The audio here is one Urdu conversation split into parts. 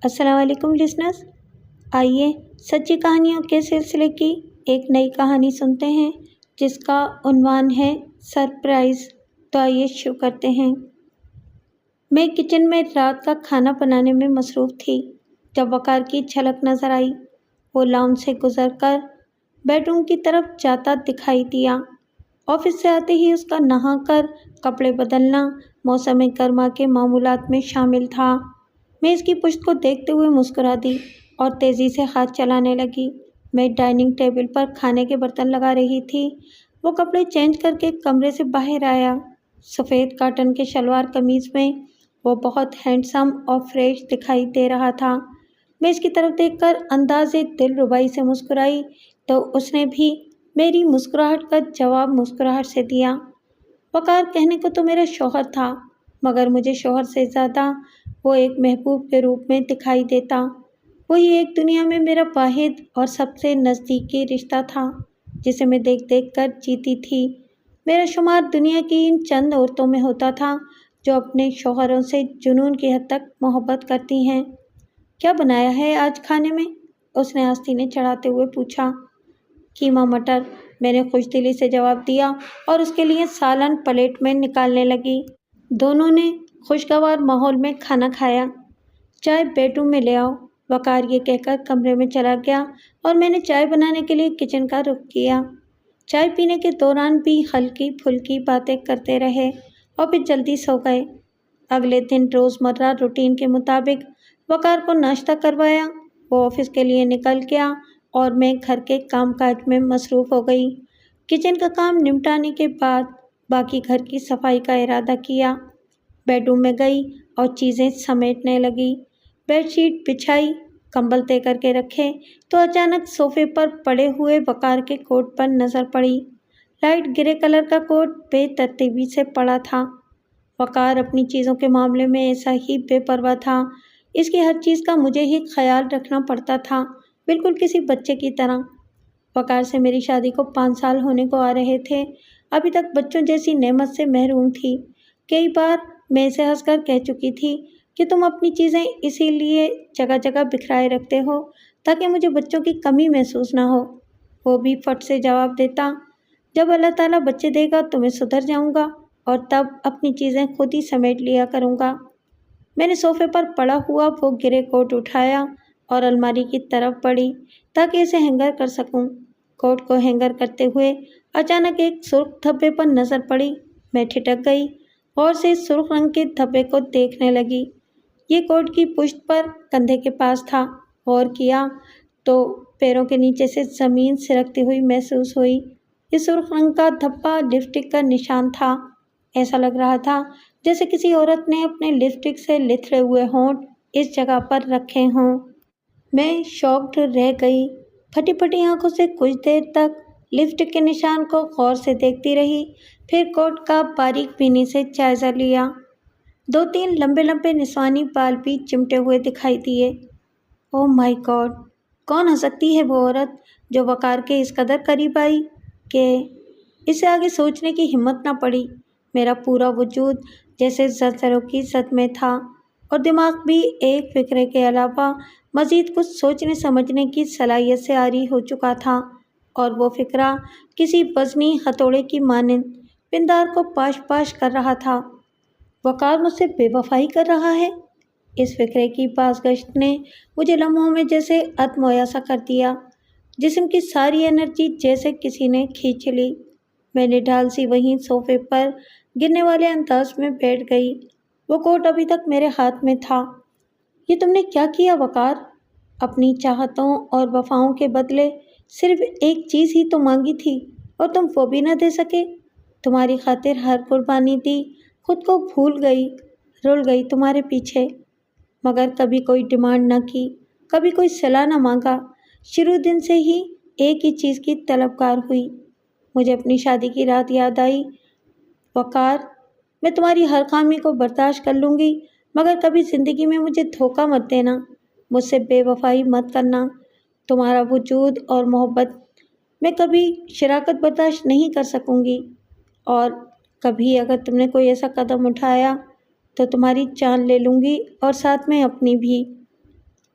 السلام علیکم لسنرز، آئیے سچی کہانیوں کے سلسلے کی ایک نئی کہانی سنتے ہیں جس کا عنوان ہے سرپرائز۔ تو آئیے شروع کرتے ہیں۔ میں کچن میں رات کا کھانا بنانے میں مصروف تھی جب وقار کی جھلک نظر آئی۔ وہ لاؤنج سے گزر کر بیڈ روم کی طرف جاتا دکھائی دیا۔ آفس سے آتے ہی اس کا نہا کر کپڑے بدلنا موسم گرما کے معمولات میں شامل تھا۔ میں اس کی پشت کو دیکھتے ہوئے مسکرا دی اور تیزی سے ہاتھ چلانے لگی۔ میں ڈائننگ ٹیبل پر کھانے کے برتن لگا رہی تھی۔ وہ کپڑے چینج کر کے کمرے سے باہر آیا۔ سفید کاٹن کے شلوار قمیض میں وہ بہت ہینڈسم اور فریش دکھائی دے رہا تھا۔ میں اس کی طرف دیکھ کر انداز دلربائی سے مسکرائی تو اس نے بھی میری مسکراہٹ کا جواب مسکراہٹ سے دیا۔ وقار کہنے کو تو میرا شوہر تھا، مگر مجھے شوہر سے زیادہ وہ ایک محبوب کے روپ میں دکھائی دیتا۔ وہی ایک دنیا میں میرا واحد اور سب سے نزدیکی رشتہ تھا جسے میں دیکھ دیکھ کر جیتی تھی۔ میرا شمار دنیا کی ان چند عورتوں میں ہوتا تھا جو اپنے شوہروں سے جنون کی حد تک محبت کرتی ہیں۔ کیا بنایا ہے آج کھانے میں؟ اس نے آستینے چڑھاتے ہوئے پوچھا۔ قیمہ مٹر، میں نے خوش دلی سے جواب دیا اور اس کے لیے سالن پلیٹ میں نکالنے لگی۔ دونوں نے خوشگوار ماحول میں کھانا کھایا۔ چائے بیڈ روم میں لے آؤ، وقار یہ کہہ کر کمرے میں چلا گیا اور میں نے چائے بنانے کے لیے کچن کا رخ کیا۔ چائے پینے کے دوران بھی ہلکی پھلکی باتیں کرتے رہے اور پھر جلدی سو گئے۔ اگلے دن روزمرہ روٹین کے مطابق وقار کو ناشتہ کروایا۔ وہ آفس کے لیے نکل گیا اور میں گھر کے کام کاج میں مصروف ہو گئی۔ کچن کا کام نمٹانے کے بعد باقی گھر کی صفائی کا ارادہ کیا۔ بیڈ روم میں گئی اور چیزیں سمیٹنے لگی۔ بیڈ شیٹ بچھائی، کمبل طے کر کے رکھے تو اچانک صوفے پر پڑے ہوئے وقار کے کوٹ پر نظر پڑی۔ لائٹ گرے کلر کا کوٹ بے ترتیبی سے پڑا تھا۔ وقار اپنی چیزوں کے معاملے میں ایسا ہی بے پرواہ تھا۔ اس کی ہر چیز کا مجھے ہی خیال رکھنا پڑتا تھا، بالکل کسی بچے کی طرح۔ وقار سے میری شادی کو 5 سال ہونے کو آ رہے تھے۔ ابھی تک بچوں جیسی نعمت سے محروم تھی۔ کئی بار میں اسے ہنس کر کہہ چکی تھی کہ تم اپنی چیزیں اسی لیے جگہ جگہ بکھرائے رکھتے ہو تاکہ مجھے بچوں کی کمی محسوس نہ ہو۔ وہ بھی فٹ سے جواب دیتا، جب اللہ تعالیٰ بچے دے گا تو میں سدھر جاؤں گا اور تب اپنی چیزیں خود ہی سمیٹ لیا کروں گا۔ میں نے صوفے پر پڑا ہوا وہ گرے کوٹ اٹھایا اور الماری کی طرف بڑھی تاکہ اسے ہینگر کر سکوں۔ کوٹ کو ہینگر کرتے ہوئے اچانک ایک سرخ دھبے پر نظر پڑی۔ میں ٹھٹک گئی اور سے سرخ رنگ کے دھبے کو دیکھنے لگی۔ یہ کوٹ کی پشت پر کندھے کے پاس تھا۔ غور کیا تو پیروں کے نیچے سے زمین سرکتی ہوئی محسوس ہوئی۔ یہ سرخ رنگ کا دھبا لپسٹک کا نشان تھا۔ ایسا لگ رہا تھا جیسے کسی عورت نے اپنے لپسٹک سے لتھڑے ہوئے ہونٹ اس جگہ پر رکھے ہوں۔ میں شاکڈ رہ گئی۔ پھٹی پھٹی آنکھوں سے کچھ دیر تک لپسٹک کے نشان کو غور سے دیکھتی رہی، پھر کوٹ کا باریک بینی سے جائزہ لیا۔ 2-3 لمبے لمبے نسوانی بال بھی چمٹے ہوئے دکھائی دیے۔ اوہ مائی گاڈ! کون ہو سکتی ہے وہ عورت جو وقار کے اس قدر قریب آئی کہ اسے آگے سوچنے کی ہمت نہ پڑی۔ میرا پورا وجود جیسے زلزلوں کی زد میں تھا اور دماغ بھی ایک فکرے کے علاوہ مزید کچھ سوچنے سمجھنے کی صلاحیت سے عاری ہو چکا تھا، اور وہ فکرہ کسی وزنی ہتھوڑے کی مانند پندار کو پاش پاش کر رہا تھا۔ وقار مجھ سے بے وفائی کر رہا ہے؟ اس فکرے کی بازگشت نے مجھے لمحوں میں جیسے اتمویا سا کر دیا۔ جسم کی ساری انرجی جیسے کسی نے کھینچ لی۔ میں نے ڈھال سی وہیں صوفے پر گرنے والے انداز میں بیٹھ گئی۔ وہ کوٹ ابھی تک میرے ہاتھ میں تھا۔ یہ تم نے کیا کیا وقار؟ اپنی چاہتوں اور وفاؤں کے بدلے صرف ایک چیز ہی تو مانگی تھی اور تم وہ بھی نہ دے سکے۔ تمہاری خاطر ہر قربانی دی، خود کو بھول گئی، رول گئی تمہارے پیچھے، مگر کبھی کوئی ڈیمانڈ نہ کی، کبھی کوئی صلاح نہ مانگا۔ شروع دن سے ہی ایک ہی چیز کی طلبگار ہوئی۔ مجھے اپنی شادی کی رات یاد آئی۔ وقار، میں تمہاری ہر خامی کو برداشت کر لوں گی، مگر کبھی زندگی میں مجھے دھوکہ مت دینا، مجھ سے بے وفائی مت کرنا۔ تمہارا وجود اور محبت میں کبھی شراکت برداشت نہیں کر سکوں گی، اور کبھی اگر تم نے کوئی ایسا قدم اٹھایا تو تمہاری جان لے لوں گی اور ساتھ میں اپنی بھی۔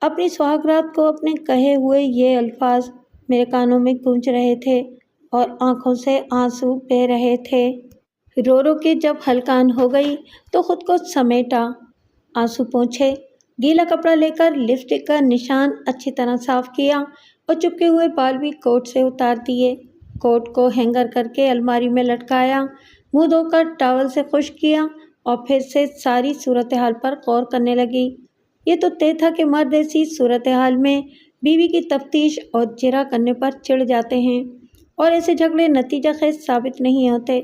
اپنی سہاگرات کو اپنے کہے ہوئے یہ الفاظ میرے کانوں میں گونج رہے تھے اور آنکھوں سے آنسو بہہ رہے تھے۔ رو رو کے جب ہلکان ہو گئی تو خود کو سمیٹا، آنسو پوچھے، گیلا کپڑا لے کر لپسٹک کا نشان اچھی طرح صاف کیا اور چپکے ہوئے بال بھی کوٹ سے اتار دیے، کوٹ کو ہینگر کر کے الماری میں لٹکایا، منہ دھو کر ٹاول سے خشک کیا اور پھر سے ساری صورتحال پر غور کرنے لگی۔ یہ تو طے تھا کہ مرد ایسی صورتحال میں بیوی کی تفتیش اور جرح کرنے پر چڑھ جاتے ہیں اور ایسے جھگڑے نتیجہ خیز ثابت نہیں ہوتے۔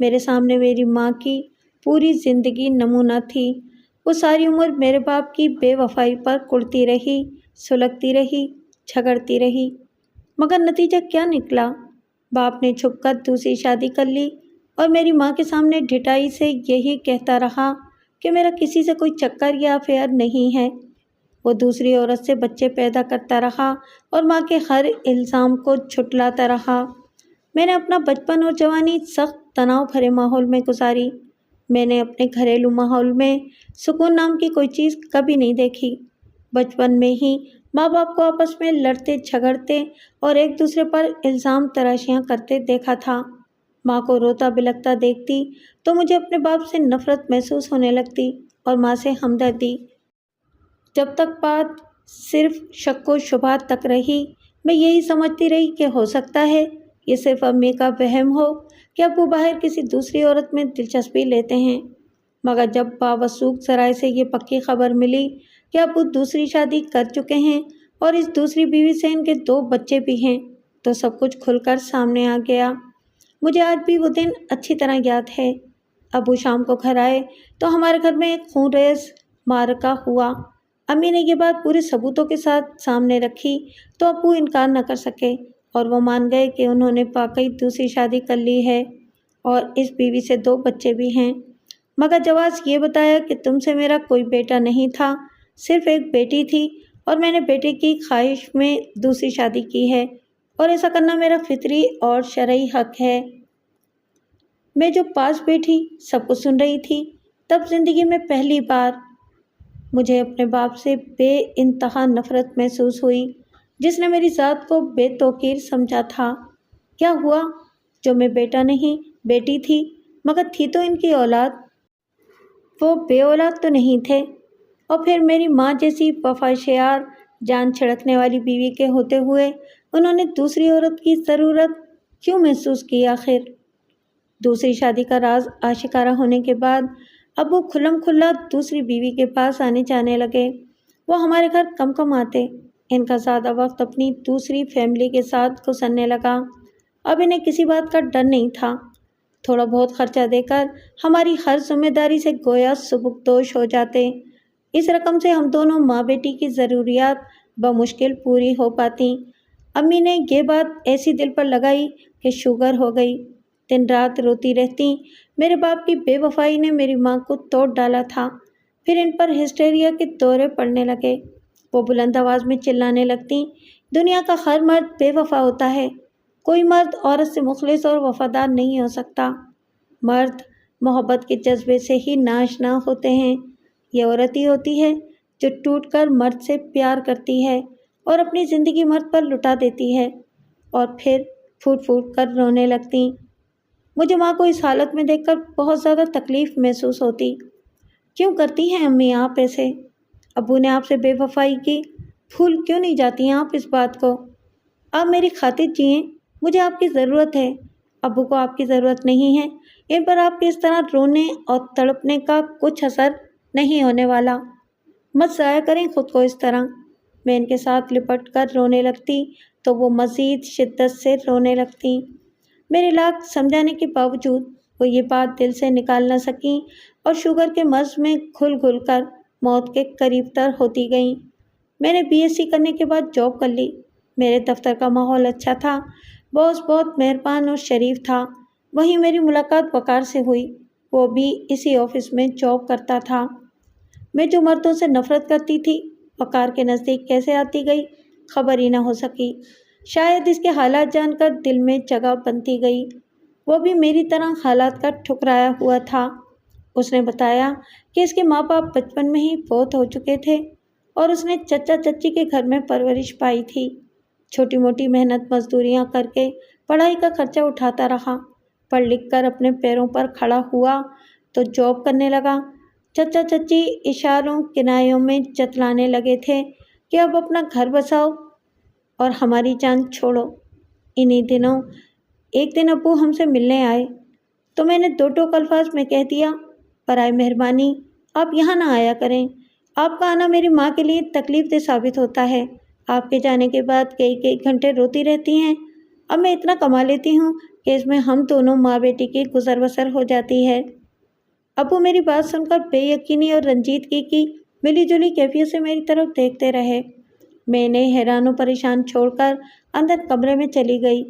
میرے سامنے میری ماں کی پوری زندگی نمونہ تھی۔ وہ ساری عمر میرے باپ کی بے وفائی پر کڑتی رہی، سلگتی رہی، جھگڑتی رہی، مگر نتیجہ کیا نکلا؟ باپ نے چھپ کر دوسری شادی کر لی اور میری ماں کے سامنے ڈھٹائی سے یہی کہتا رہا کہ میرا کسی سے کوئی چکر یا افیئر نہیں ہے۔ وہ دوسری عورت سے بچے پیدا کرتا رہا اور ماں کے ہر الزام کو جھٹلاتا رہا۔ میں نے اپنا بچپن اور جوانی سخت تناؤ بھرے ماحول میں گزاری۔ میں نے اپنے گھریلو ماحول میں سکون نام کی کوئی چیز کبھی نہیں دیکھی۔ بچپن میں ہی ماں باپ کو آپس میں لڑتے جھگڑتے اور ایک دوسرے پر الزام تراشیاں کرتے دیکھا تھا۔ ماں کو روتا بلکتا دیکھتی تو مجھے اپنے باپ سے نفرت محسوس ہونے لگتی اور ماں سے ہمدردی۔ جب تک بات صرف شک و شبہات تک رہی، میں یہی سمجھتی رہی کہ ہو سکتا ہے یہ صرف امی کا وہم ہو کہ ابو باہر کسی دوسری عورت میں دلچسپی لیتے ہیں۔ مگر جب باوثوق ذرائع سے یہ پکی خبر ملی کہ ابو دوسری شادی کر چکے ہیں اور اس دوسری بیوی سے ان کے 2 بچے بھی ہیں، تو سب کچھ کھل کر سامنے آ گیا۔ مجھے آج بھی وہ دن اچھی طرح یاد ہے۔ ابو شام کو گھر آئے تو ہمارے گھر میں ایک خونریز معرکہ ہوا۔ امی نے یہ بات پورے ثبوتوں کے ساتھ سامنے رکھی تو ابو انکار نہ کر سکے اور وہ مان گئے کہ انہوں نے واقعی دوسری شادی کر لی ہے اور اس بیوی سے 2 بچے بھی ہیں۔ مگر جواز یہ بتایا کہ تم سے میرا کوئی بیٹا نہیں تھا، صرف ایک بیٹی تھی اور میں نے بیٹے کی خواہش میں دوسری شادی کی ہے اور ایسا کرنا میرا فطری اور شرعی حق ہے۔ میں جو پاس بیٹھی سب کچھ سن رہی تھی، تب زندگی میں پہلی بار مجھے اپنے باپ سے بے انتہا نفرت محسوس ہوئی، جس نے میری ذات کو بے توقیر سمجھا تھا۔ کیا ہوا؟ جو میں بیٹا نہیں بیٹی تھی، مگر تھی تو ان کی اولاد۔ وہ بے اولاد تو نہیں تھے، اور پھر میری ماں جیسی وفاشیار جان چھڑکنے والی بیوی کے ہوتے ہوئے انہوں نے دوسری عورت کی ضرورت کیوں محسوس کی آخر؟ دوسری شادی کا راز آشکارا ہونے کے بعد ابو کھلم کھلا دوسری بیوی کے پاس آنے جانے لگے۔ وہ ہمارے گھر کم کم آتے۔ ان کا زیادہ وقت اپنی دوسری فیملی کے ساتھ گزرنے لگا۔ اب انہیں کسی بات کا ڈر نہیں تھا۔ تھوڑا بہت خرچہ دے کر ہماری ہر ذمہ داری سے گویا سبکدوش ہو جاتے۔ اس رقم سے ہم دونوں ماں بیٹی کی ضروریات بمشکل پوری ہو پاتی۔ امی نے یہ بات ایسی دل پر لگائی کہ شوگر ہو گئی۔ دن رات روتی رہتی۔ میرے باپ کی بے وفائی نے میری ماں کو توڑ ڈالا تھا۔ پھر ان پر ہسٹیریا کے دورے پڑنے لگے۔ وہ بلند آواز میں چلانے لگتی، دنیا کا ہر مرد بے وفا ہوتا ہے، کوئی مرد عورت سے مخلص اور وفادار نہیں ہو سکتا۔ مرد محبت کے جذبے سے ہی ناآشنا ہوتے ہیں۔ یہ عورت ہی ہوتی ہے جو ٹوٹ کر مرد سے پیار کرتی ہے اور اپنی زندگی مرد پر لٹا دیتی ہے اور پھر پھوٹ پھوٹ کر رونے لگتی۔ مجھے ماں کو اس حالت میں دیکھ کر بہت زیادہ تکلیف محسوس ہوتی۔ کیوں کرتی ہیں امی آپ ایسے؟ ابو نے آپ سے بے وفائی کی، بھول کیوں نہیں جاتی ہیں آپ اس بات کو؟ آپ میری خاطر جئیں، مجھے آپ کی ضرورت ہے، ابو کو آپ کی ضرورت نہیں ہے۔ ان پر آپ کے اس طرح رونے اور تڑپنے کا کچھ اثر نہیں ہونے والا۔ مت ضائع کریں خود کو اس طرح۔ میں ان کے ساتھ لپٹ کر رونے لگتی تو وہ مزید شدت سے رونے لگتی۔ میرے لاکھ سمجھانے کے باوجود وہ یہ بات دل سے نکال نہ سکیں اور شوگر کے مرض میں گھل گھل کر موت کے قریب تر ہوتی گئیں۔ میں نے BSc کرنے کے بعد جاب کر لی۔ میرے دفتر کا ماحول اچھا تھا، باس بہت مہربان اور شریف تھا۔ وہیں میری ملاقات وقار سے ہوئی، وہ بھی اسی آفس میں جاب کرتا تھا۔ میں جو مردوں سے نفرت کرتی تھی، وقار کے نزدیک کیسے آتی گئی خبر ہی نہ ہو سکی۔ شاید اس کے حالات جان کر دل میں جگہ بنتی گئی۔ وہ بھی میری طرح حالات کا ٹھکرایا ہوا تھا۔ اس نے بتایا کہ اس کے ماں باپ بچپن میں ہی فوت ہو چکے تھے اور اس نے چچا چچی کے گھر میں پرورش پائی تھی۔ چھوٹی موٹی محنت مزدوریاں کر کے پڑھائی کا خرچہ اٹھاتا رہا۔ پڑھ لکھ کر اپنے پیروں پر کھڑا ہوا تو جاب کرنے لگا۔ چچا چچی اشاروں کنایوں میں جتلانے لگے تھے کہ اب اپنا گھر بساؤ اور ہماری جان چھوڑو۔ انہی دنوں ایک دن ابو ہم سے ملنے آئے تو میں نے دو ٹوک الفاظ میں کہہ دیا، برائے مہربانی آپ یہاں نہ آیا کریں، آپ کا آنا میری ماں کے لیے تکلیف دہ ثابت ہوتا ہے۔ آپ کے جانے کے بعد کئی گھنٹے روتی رہتی ہیں۔ اب میں اتنا کما لیتی ہوں کہ اس میں ہم دونوں ماں بیٹی کی گزر بسر ہو جاتی ہے۔ ابو میری بات سن کر بے یقینی اور رنجیدگی کی ملی جلی کیفیت سے میری طرف دیکھتے رہے۔ میں انہیں حیران و پریشان چھوڑ کر اندر کمرے میں چلی گئی۔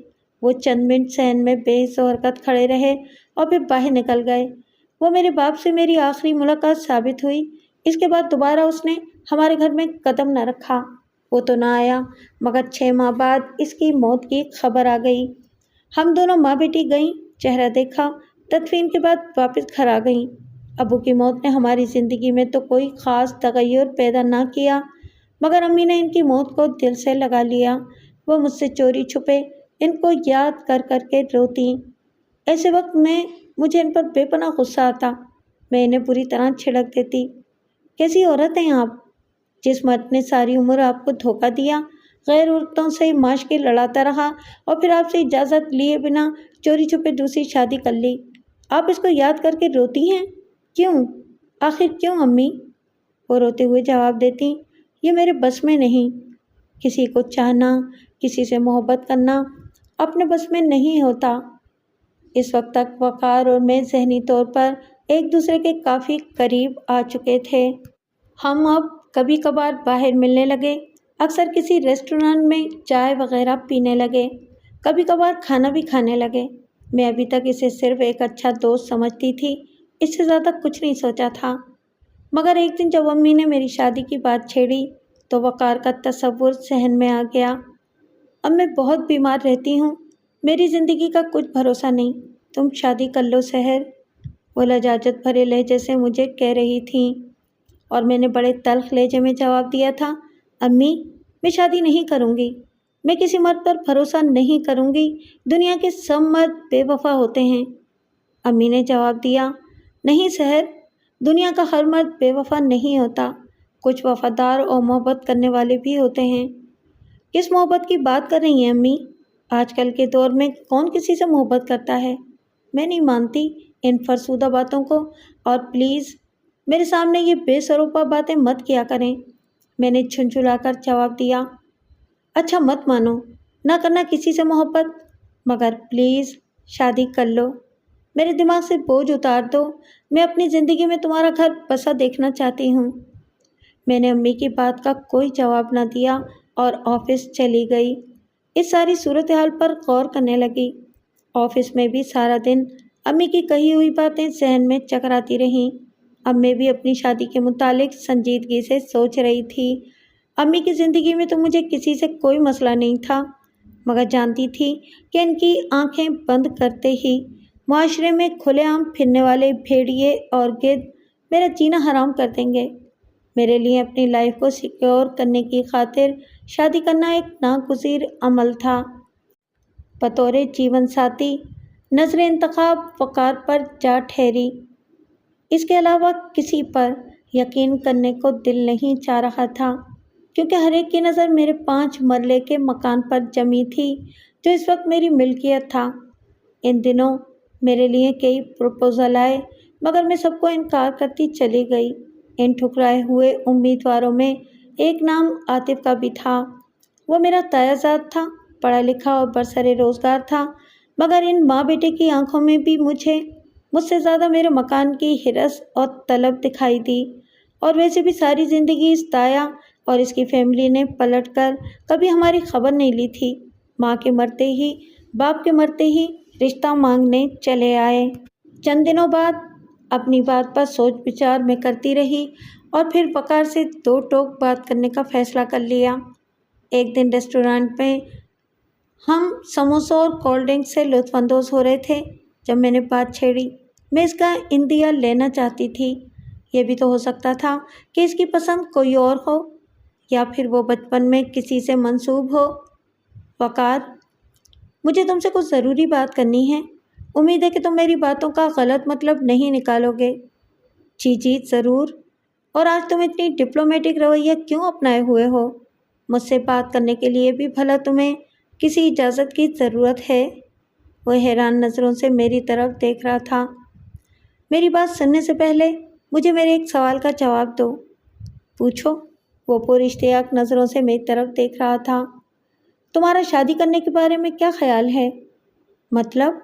وہ چند منٹ صحن میں بے حس و حرکت کھڑے رہے اور پھر باہر نکل گئے۔ وہ میرے باپ سے میری آخری ملاقات ثابت ہوئی۔ اس کے بعد دوبارہ اس نے ہمارے گھر میں قدم نہ رکھا۔ وہ تو نہ آیا مگر 6 ماہ بعد اس کی موت کی خبر آ گئی۔ ہم دونوں ماں بیٹی گئیں، چہرہ دیکھا، تدفین کے بعد واپس گھر آ گئیں۔ ابو کی موت نے ہماری زندگی میں تو کوئی خاص تغیر پیدا نہ کیا مگر امی نے ان کی موت کو دل سے لگا لیا۔ وہ مجھ سے چوری چھپے ان کو یاد کر کر کے روتیں۔ ایسے وقت میں مجھے ان پر بے پناہ غصہ آتا۔ میں انہیں پوری طرح چھڑک دیتی۔ کیسی عورت ہیں آپ؟ جس مرد نے ساری عمر آپ کو دھوکہ دیا، غیر عورتوں سے معاشقی لڑاتا رہا اور پھر آپ سے اجازت لیے بنا چوری چھپے دوسری شادی کر لی، آپ اس کو یاد کر کے روتی ہیں؟ کیوں؟ آخر کیوں امی؟ وہ روتے ہوئے جواب دیتی، یہ میرے بس میں نہیں۔ کسی کو چاہنا، کسی سے محبت کرنا اپنے بس میں نہیں ہوتا۔ اس وقت تک وقار اور میں ذہنی طور پر ایک دوسرے کے کافی قریب آ چکے تھے۔ ہم اب کبھی کبھار باہر ملنے لگے، اکثر کسی ریسٹورانٹ میں چائے وغیرہ پینے لگے، کبھی کبھار کھانا بھی کھانے لگے۔ میں ابھی تک اسے صرف ایک اچھا دوست سمجھتی تھی، اس سے زیادہ کچھ نہیں سوچا تھا۔ مگر ایک دن جب امی نے میری شادی کی بات چھیڑی تو وقار کا تصور ذہن میں آ گیا۔ اب میں بہت بیمار رہتی ہوں، میری زندگی کا کچھ بھروسہ نہیں، تم شادی کر لو سحر، وہ لجاجت بھرے لہجے سے مجھے کہہ رہی تھیں اور میں نے بڑے تلخ لہجے میں جواب دیا تھا، امی میں شادی نہیں کروں گی، میں کسی مرد پر بھروسہ نہیں کروں گی، دنیا کے سب مرد بے وفا ہوتے ہیں۔ امی نے جواب دیا، نہیں سحر، دنیا کا ہر مرد بے وفا نہیں ہوتا، کچھ وفادار اور محبت کرنے والے بھی ہوتے ہیں۔ کس محبت کی بات کر رہی ہیں امی؟ آج کل کے دور میں کون کسی سے محبت کرتا ہے؟ میں نہیں مانتی ان فرسودہ باتوں کو، اور پلیز میرے سامنے یہ بے سروپا باتیں مت کیا کریں۔ میں نے جھنجھلا کر جواب دیا، اچھا مت مانو، نہ کرنا کسی سے محبت، مگر پلیز شادی کر لو، میرے دماغ سے بوجھ اتار دو، میں اپنی زندگی میں تمہارا گھر بسا دیکھنا چاہتی ہوں۔ میں نے امی کی بات کا کوئی جواب نہ دیا اور آفس چلی گئی۔ اس ساری صورتحال پر غور کرنے لگی۔ آفس میں بھی سارا دن امی کی کہی ہوئی باتیں ذہن میں چکراتی رہیں۔ اب میں بھی اپنی شادی کے متعلق سنجیدگی سے سوچ رہی تھی۔ امی کی زندگی میں تو مجھے کسی سے کوئی مسئلہ نہیں تھا، مگر جانتی تھی کہ ان کی آنکھیں بند کرتے ہی معاشرے میں کھلے عام پھرنے والے بھیڑیے اور گدھ میرا جینا حرام کر دیں گے۔ میرے لیے اپنی لائف کو سیکیور کرنے کی خاطر شادی کرنا ایک ناگزیر عمل تھا۔ بطور جیون ساتھی نظر انتخاب وقار پر جا ٹھہری۔ اس کے علاوہ کسی پر یقین کرنے کو دل نہیں چاہ رہا تھا، کیونکہ ہر ایک کی نظر میرے 5 مرلے کے مکان پر جمی تھی جو اس وقت میری ملکیت تھا۔ ان دنوں میرے لیے کئی پروپوزل آئے مگر میں سب کو انکار کرتی چلی گئی۔ ان ٹھکرائے ہوئے امیدواروں میں ایک نام عاطف کا بھی تھا۔ وہ میرا تایا زاد تھا، پڑھا لکھا اور برسر روزگار تھا، مگر ان ماں بیٹے کی آنکھوں میں بھی مجھ سے زیادہ میرے مکان کی ہرس اور طلب دکھائی دی۔ اور ویسے بھی ساری زندگی اس تایا اور اس کی فیملی نے پلٹ کر کبھی ہماری خبر نہیں لی تھی۔ ماں کے مرتے ہی، باپ کے مرتے ہی رشتہ مانگنے چلے آئے۔ چند دنوں بعد اپنی بات پر سوچ بچار میں کرتی رہی اور پھر وقار سے 2 ٹوک بات کرنے کا فیصلہ کر لیا۔ ایک دن ریسٹورانٹ میں ہم سموسوں اور کولڈ ڈرنک سے لطف اندوز ہو رہے تھے جب میں نے بات چھیڑی، میں اس کا اندیا لینا چاہتی تھی، یہ بھی تو ہو سکتا تھا کہ اس کی پسند کوئی اور ہو۔ یا پھر وہ بچپن میں کسی سے منسوب ہو؟ وقار: مجھے تم سے کچھ ضروری بات کرنی ہے، امید ہے کہ تم میری باتوں کا غلط مطلب نہیں نکالو گے۔ جی جی ضرور، اور آج تم اتنی ڈپلومیٹک رویہ کیوں اپنائے ہوئے ہو؟ مجھ سے بات کرنے کے لیے بھی بھلا تمہیں کسی اجازت کی ضرورت ہے؟ وہ حیران نظروں سے میری طرف دیکھ رہا تھا۔ میری بات سننے سے پہلے مجھے میرے ایک سوال کا جواب دو۔ پوچھو۔ وہ پر اشتیاق نظروں سے میری طرف دیکھ رہا تھا۔ تمہارا شادی کرنے کے بارے میں کیا خیال ہے؟ مطلب؟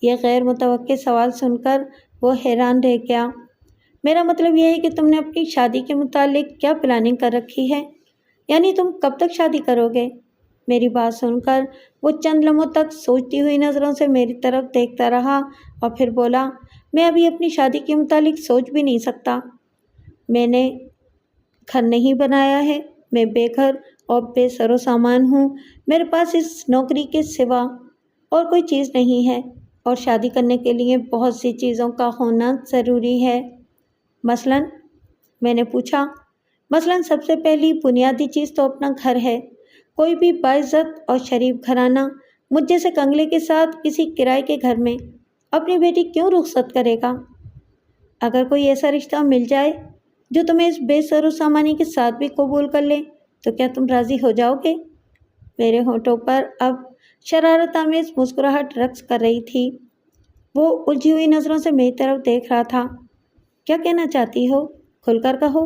یہ غیر متوقع سوال سن کر وہ حیران رہ گیا۔ میرا مطلب یہ ہے کہ تم نے اپنی شادی کے متعلق کیا پلاننگ کر رکھی ہے؟ یعنی تم کب تک شادی کرو گے؟ میری بات سن کر وہ چند لمحوں تک سوچتی ہوئی نظروں سے میری طرف دیکھتا رہا اور پھر بولا، میں ابھی اپنی شادی کے متعلق سوچ بھی نہیں سکتا۔ میں نے گھر نہیں بنایا ہے، میں بے گھر اور بے سر و سامان ہوں، میرے پاس اس نوکری کے سوا اور کوئی چیز نہیں ہے، اور شادی کرنے کے لیے بہت سی چیزوں کا ہونا ضروری ہے۔ مثلاً؟ میں نے پوچھا۔ مثلاً سب سے پہلی بنیادی چیز تو اپنا گھر ہے۔ کوئی بھی باعزت اور شریف گھرانہ مجھ جیسے کنگلے کے ساتھ کسی کرائے کے گھر میں اپنی بیٹی کیوں رخصت کرے گا؟ اگر کوئی ایسا رشتہ مل جائے جو تمہیں اس بے سر و سامانی کے ساتھ بھی قبول کر لے تو کیا تم راضی ہو جاؤ گے؟ میرے ہونٹوں پر اب شرارت آمیز مسکراہٹ رقص کر رہی تھی۔ وہ الجھی ہوئی نظروں سے میری طرف دیکھ رہا تھا۔ کیا کہنا چاہتی ہو؟ کھل کر کہو۔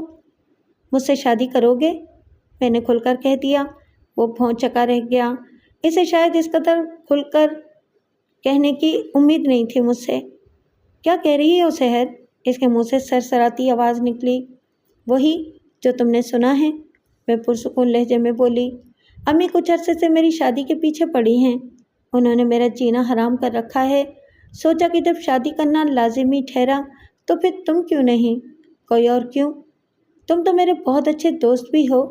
مجھ سے شادی کرو گے؟ میں نے کھل کر کہہ دیا۔ وہ بھونچکا رہ گیا۔ اسے شاید اس قدر کھل کر کہنے کی امید نہیں تھی مجھ سے۔ کیا کہہ رہی ہو سحر؟ اس کے منہ سے سرسراتی آواز نکلی۔ وہی جو تم نے سنا ہے، میں پرسکون لہجے میں بولی۔ امی کچھ عرصے سے میری شادی کے پیچھے پڑی ہیں، انہوں نے میرا جینا حرام کر رکھا ہے۔ سوچا کہ جب شادی کرنا لازمی ٹھہرا تو پھر تم کیوں نہیں؟ کوئی اور کیوں؟ تم تو میرے بہت اچھے دوست بھی ہو،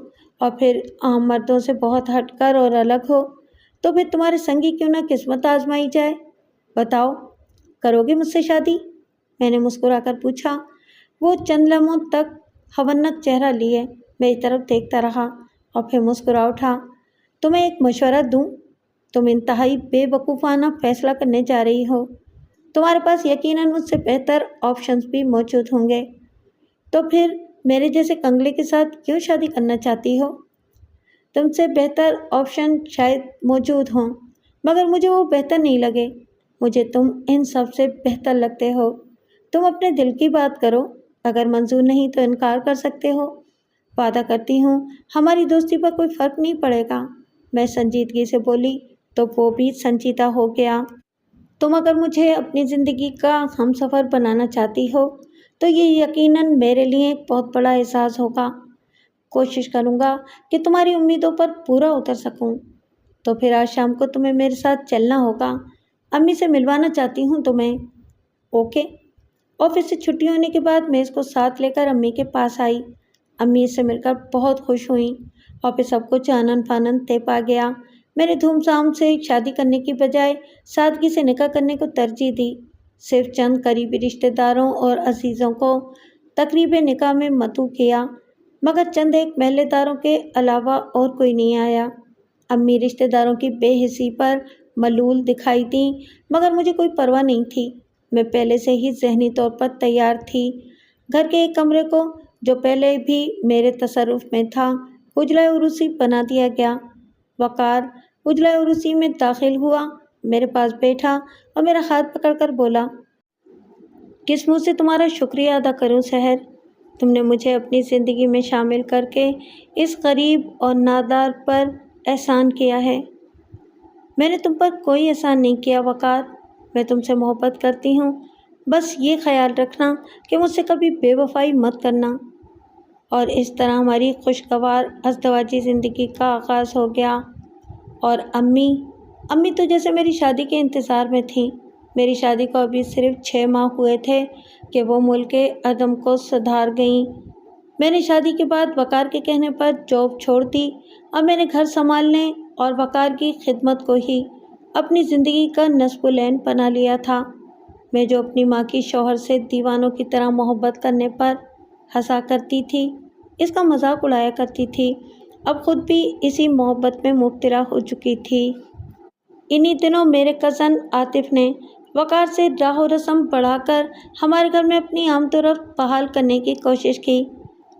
اور پھر عام مردوں سے بہت ہٹ کر اور الگ ہو، تو پھر تمہارے سنگی کیوں نہ قسمت آزمائی جائے؟ بتاؤ، کرو گے مجھ سے شادی؟ میں نے مسکرا کر پوچھا۔ وہ چند لمحوں تک ہونک چہرہ لیے میری طرف دیکھتا رہا اور پھر مسکرا اٹھا۔ تمہیں ایک مشورہ دوں؟ تم انتہائی بے وقوفانہ فیصلہ کرنے جا رہی ہو۔ تمہارے پاس یقیناً مجھ سے بہتر آپشنز بھی موجود ہوں گے، تو پھر میرے جیسے کنگلے کے ساتھ کیوں شادی کرنا چاہتی ہو؟ تم سے بہتر آپشن شاید موجود ہوں، مگر مجھے وہ بہتر نہیں لگے۔ مجھے تم ان سب سے بہتر لگتے ہو۔ تم اپنے دل کی بات کرو، اگر منظور نہیں تو انکار کر سکتے ہو۔ وعدہ کرتی ہوں ہماری دوستی پر کوئی فرق نہیں پڑے گا۔ میں سنجیدگی سے بولی تو وہ بھی سنجیدہ ہو گیا۔ تم اگر مجھے اپنی زندگی کا ہمسفر بنانا چاہتی ہو تو یہ یقیناً میرے لیے ایک بہت بڑا اعزاز ہوگا۔ کوشش کروں گا کہ تمہاری امیدوں پر پورا اتر سکوں۔ تو پھر آج شام کو تمہیں میرے ساتھ چلنا ہوگا، امی سے ملوانا چاہتی ہوں تمہیں۔ اوکے۔ آفس سے چھٹی ہونے کے بعد میں اس کو ساتھ لے کر امی کے پاس آئی۔ امی اس سے مل کر بہت خوش ہوئیں اور پھر سب کچھ آنن فانن طے پا گیا۔ میں نے دھوم دھام سے شادی کرنے کی بجائے سادگی سے نکاح کرنے کو ترجیح دی۔ صرف چند قریبی رشتہ داروں اور عزیزوں کو تقریب نکاح میں مدعو کیا، مگر چند ایک محلے داروں کے علاوہ اور کوئی نہیں آیا۔ امی رشتہ داروں کی بے حسی پر ملول دکھائی دیں، مگر مجھے کوئی پرواہ نہیں تھی۔ میں پہلے سے ہی ذہنی طور پر تیار تھی۔ گھر کے ایک کمرے کو، جو پہلے بھی میرے تصرف میں تھا، اجلاء عروسی بنا دیا گیا۔ وقار اجلاء عروسی میں داخل ہوا، میرے پاس بیٹھا اور میرا ہاتھ پکڑ کر بولا، کس منہ سے تمہارا شکریہ ادا کروں سحر؟ تم نے مجھے اپنی زندگی میں شامل کر کے اس غریب اور نادار پر احسان کیا ہے۔ میں نے تم پر کوئی احسان نہیں کیا وقار، میں تم سے محبت کرتی ہوں، بس یہ خیال رکھنا کہ مجھ سے کبھی بے وفائی مت کرنا۔ اور اس طرح ہماری خوشگوار ازدواجی زندگی کا آغاز ہو گیا۔ اور امی تو جیسے میری شادی کے انتظار میں تھیں۔ میری شادی کو ابھی صرف 6 ماہ ہوئے تھے کہ وہ ملک عدم کو سدھار گئیں۔ میں نے شادی کے بعد وقار کے کہنے پر جاب چھوڑ دی۔ اب میں نے گھر سنبھالنے اور وقار کی خدمت کو ہی اپنی زندگی کا نصب العین بنا لیا تھا۔ میں جو اپنی ماں کی شوہر سے دیوانوں کی طرح محبت کرنے پر ہنسا کرتی تھی، اس کا مذاق اڑایا کرتی تھی۔ اب خود بھی اسی محبت میں مبتلا ہو چکی تھی۔ انہی دنوں میرے کزن عاطف نے وقار سے راہ و رسم بڑھا کر ہمارے گھر میں اپنی آمد و رفت بحال کرنے کی کوشش کی،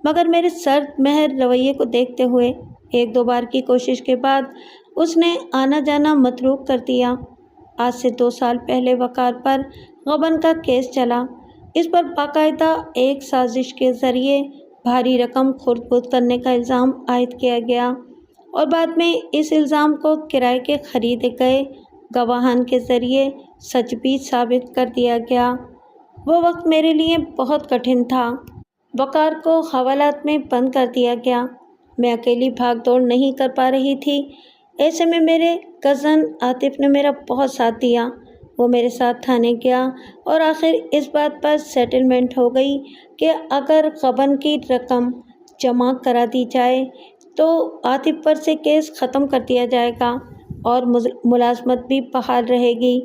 مگر میرے سرد مہر رویے کو دیکھتے ہوئے ایک دو بار کی کوشش کے بعد اس نے آنا جانا متروک کر دیا۔ آج سے 2 سال پہلے وقار پر غبن کا کیس چلا۔ اس پر باقاعدہ ایک سازش کے ذریعے بھاری رقم خرد برد کرنے کا الزام عائد کیا گیا اور بعد میں اس الزام کو کرائے کے خریدے گئے گواہان کے ذریعے سچ بھی ثابت کر دیا گیا۔ وہ وقت میرے لیے بہت کٹھن تھا۔ وقار کو حوالات میں بند کر دیا گیا۔ میں اکیلی بھاگ دوڑ نہیں کر پا رہی تھی۔ ایسے میں میرے کزن عاطف نے میرا بہت ساتھ دیا۔ وہ میرے ساتھ تھانے گیا اور آخر اس بات پر سیٹلمنٹ ہو گئی کہ اگر غبن کی رقم جمع کرا دی جائے تو عاطف پر سے کیس ختم کر دیا جائے گا اور ملازمت بھی بحال رہے گی۔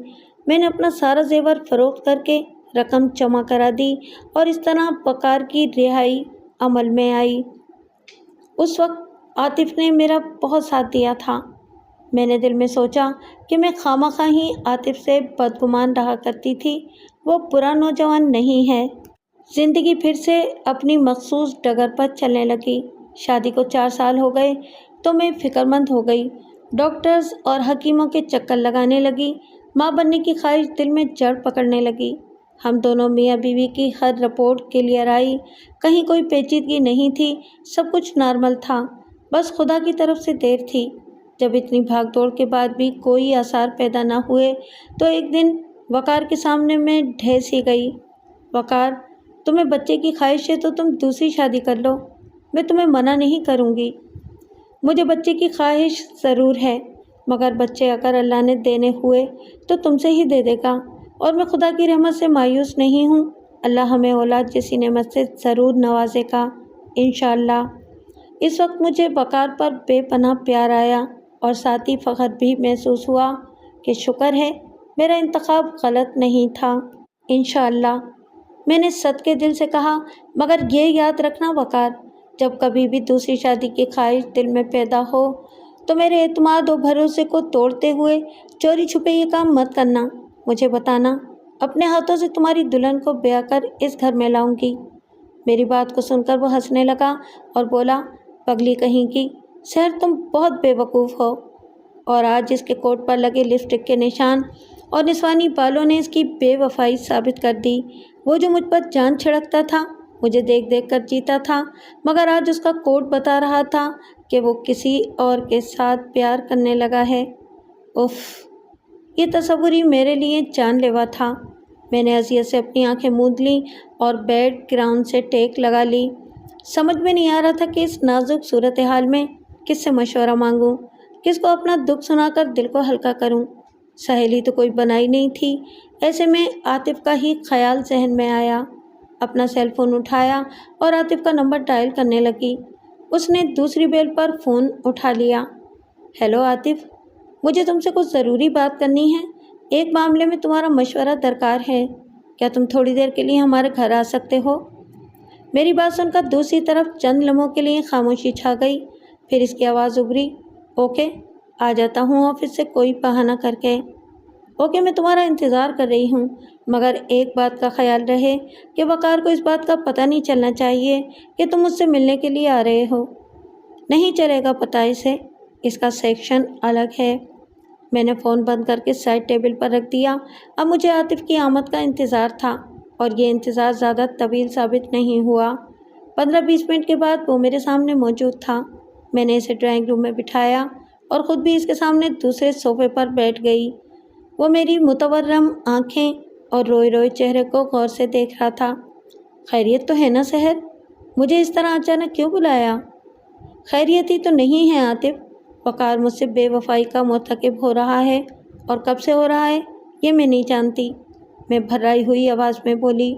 میں نے اپنا سارا زیور فروخت کر کے رقم جمع کرا دی اور اس طرح وقار کی رہائی عمل میں آئی۔ اس وقت عاطف نے میرا بہت ساتھ دیا تھا۔ میں نے دل میں سوچا کہ میں خواہ ہی عاطف سے بدگمان رہا کرتی تھی۔ وہ برا نوجوان نہیں ہے۔ زندگی پھر سے اپنی مخصوص ڈگر پر چلنے لگی۔ شادی کو 4 سال ہو گئے تو میں فکر مند ہو گئی۔ ڈاکٹرز اور حکیموں کے چکر لگانے لگی۔ ماں بننے کی خواہش دل میں جڑ پکڑنے لگی۔ ہم دونوں میاں بیوی کی ہر رپورٹ کلیئر آئی۔ کہیں کوئی پیچیدگی نہیں تھی، سب کچھ نارمل تھا۔ بس خدا کی طرف سے دیر تھی۔ جب اتنی بھاگ دوڑ کے بعد بھی کوئی آثار پیدا نہ ہوئے تو ایک دن وقار کے سامنے میں ڈھیس ہی گئی۔ وقار، تمہیں بچے کی خواہش ہے تو تم دوسری شادی کر لو، میں تمہیں منع نہیں کروں گی۔ مجھے بچے کی خواہش ضرور ہے، مگر بچے اگر اللہ نے دینے ہوئے تو تم سے ہی دے دے گا، اور میں خدا کی رحمت سے مایوس نہیں ہوں۔ اللہ ہمیں اولاد جیسی نعمت سے ضرور نوازے گا انشاءاللہ۔ اس وقت مجھے وقار پر بے پناہ پیار آیا اور ساتھ ہی فخر بھی محسوس ہوا کہ شکر ہے میرا انتخاب غلط نہیں تھا انشاءاللہ۔ میں نے صدقے دل سے کہا، مگر یہ یاد رکھنا وقار، جب کبھی بھی دوسری شادی کی خواہش دل میں پیدا ہو تو میرے اعتماد و بھروسے کو توڑتے ہوئے چوری چھپے یہ کام مت کرنا۔ مجھے بتانا، اپنے ہاتھوں سے تمہاری دلہن کو بیاہ کر اس گھر میں لاؤں گی۔ میری بات کو سن کر وہ ہنسنے لگا اور بولا، پگلی کہیں کی، سحر تم بہت بے وقوف ہو۔ اور آج اس کے کوٹ پر لگے لپسٹک کے نشان اور نسوانی بالوں نے اس کی بے وفائی ثابت کر دی۔ وہ جو مجھ پر جان چھڑکتا تھا، مجھے دیکھ دیکھ کر جیتا تھا، مگر آج اس کا کوٹ بتا رہا تھا کہ وہ کسی اور کے ساتھ پیار کرنے لگا ہے۔ اف، یہ تصور ہی میرے لیے جان لیوا تھا۔ میں نے اذیت سے اپنی آنکھیں موند لیں اور بیڈ گراؤنڈ سے ٹیک لگا لی۔ سمجھ میں نہیں آ رہا تھا کہ اس نازک صورتحال میں کس سے مشورہ مانگوں، کس کو اپنا دکھ سنا کر دل کو ہلکا کروں۔ سہیلی تو کوئی بنائی نہیں تھی۔ ایسے میں عاطف کا ہی خیال ذہن میں آیا۔ اپنا سیل فون اٹھایا اور عاطف کا نمبر ڈائل کرنے لگی۔ اس نے دوسری بیل پر فون اٹھا لیا۔ ہیلو عاطف، مجھے تم سے کچھ ضروری بات کرنی ہے۔ ایک معاملے میں تمہارا مشورہ درکار ہے۔ کیا تم تھوڑی دیر کے لیے ہمارے گھر آ سکتے ہو؟ میری بات سن کر دوسری طرف چند لمحوں کے لیے خاموشی چھا گئی، پھر اس کی آواز ابھری، اوکے، آ جاتا ہوں آفس سے کوئی بہانہ کر کے۔ اوکے، میں تمہارا انتظار کر رہی ہوں، مگر ایک بات کا خیال رہے کہ وقار کو اس بات کا پتہ نہیں چلنا چاہیے کہ تم مجھ سے ملنے کے لیے آ رہے ہو۔ نہیں چلے گا پتہ اسے، اس کا سیکشن الگ ہے۔ میں نے فون بند کر کے سائڈ ٹیبل پر رکھ دیا۔ اب مجھے عاطف کی آمد کا انتظار تھا اور یہ انتظار زیادہ طویل ثابت نہیں ہوا۔ 15-20 منٹ کے بعد وہ میرے سامنے موجود تھا۔ میں نے اسے ڈرائنگ روم میں بٹھایا اور خود بھی اس کے سامنے دوسرے صوفے پر بیٹھ گئی۔ وہ میری متورم آنکھیں اور روئے روئے چہرے کو غور سے دیکھ رہا تھا۔ خیریت تو ہے نا سحر؟ مجھے اس طرح اچانک کیوں بلایا؟ خیریت ہی تو نہیں ہے عاطف، وقار مجھ سے بے وفائی کا مرتکب ہو رہا ہے، اور کب سے ہو رہا ہے یہ میں نہیں جانتی، میں بھرائی ہوئی آواز میں بولی۔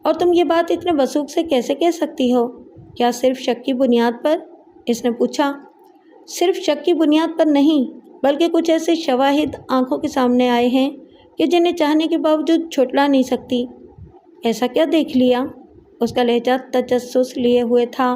اور تم یہ بات اتنے وثوق سے کیسے کہہ سکتی ہو؟ کیا صرف شک کی بنیاد پر؟ اس نے پوچھا۔ صرف شک کی بنیاد پر نہیں، بلکہ کچھ ایسے شواہد آنکھوں کے سامنے آئے ہیں کہ جنہیں چاہنے کے باوجود جھٹلا نہیں سکتی۔ ایسا کیا دیکھ لیا؟ اس کا لہجہ تجسس لیے ہوئے تھا۔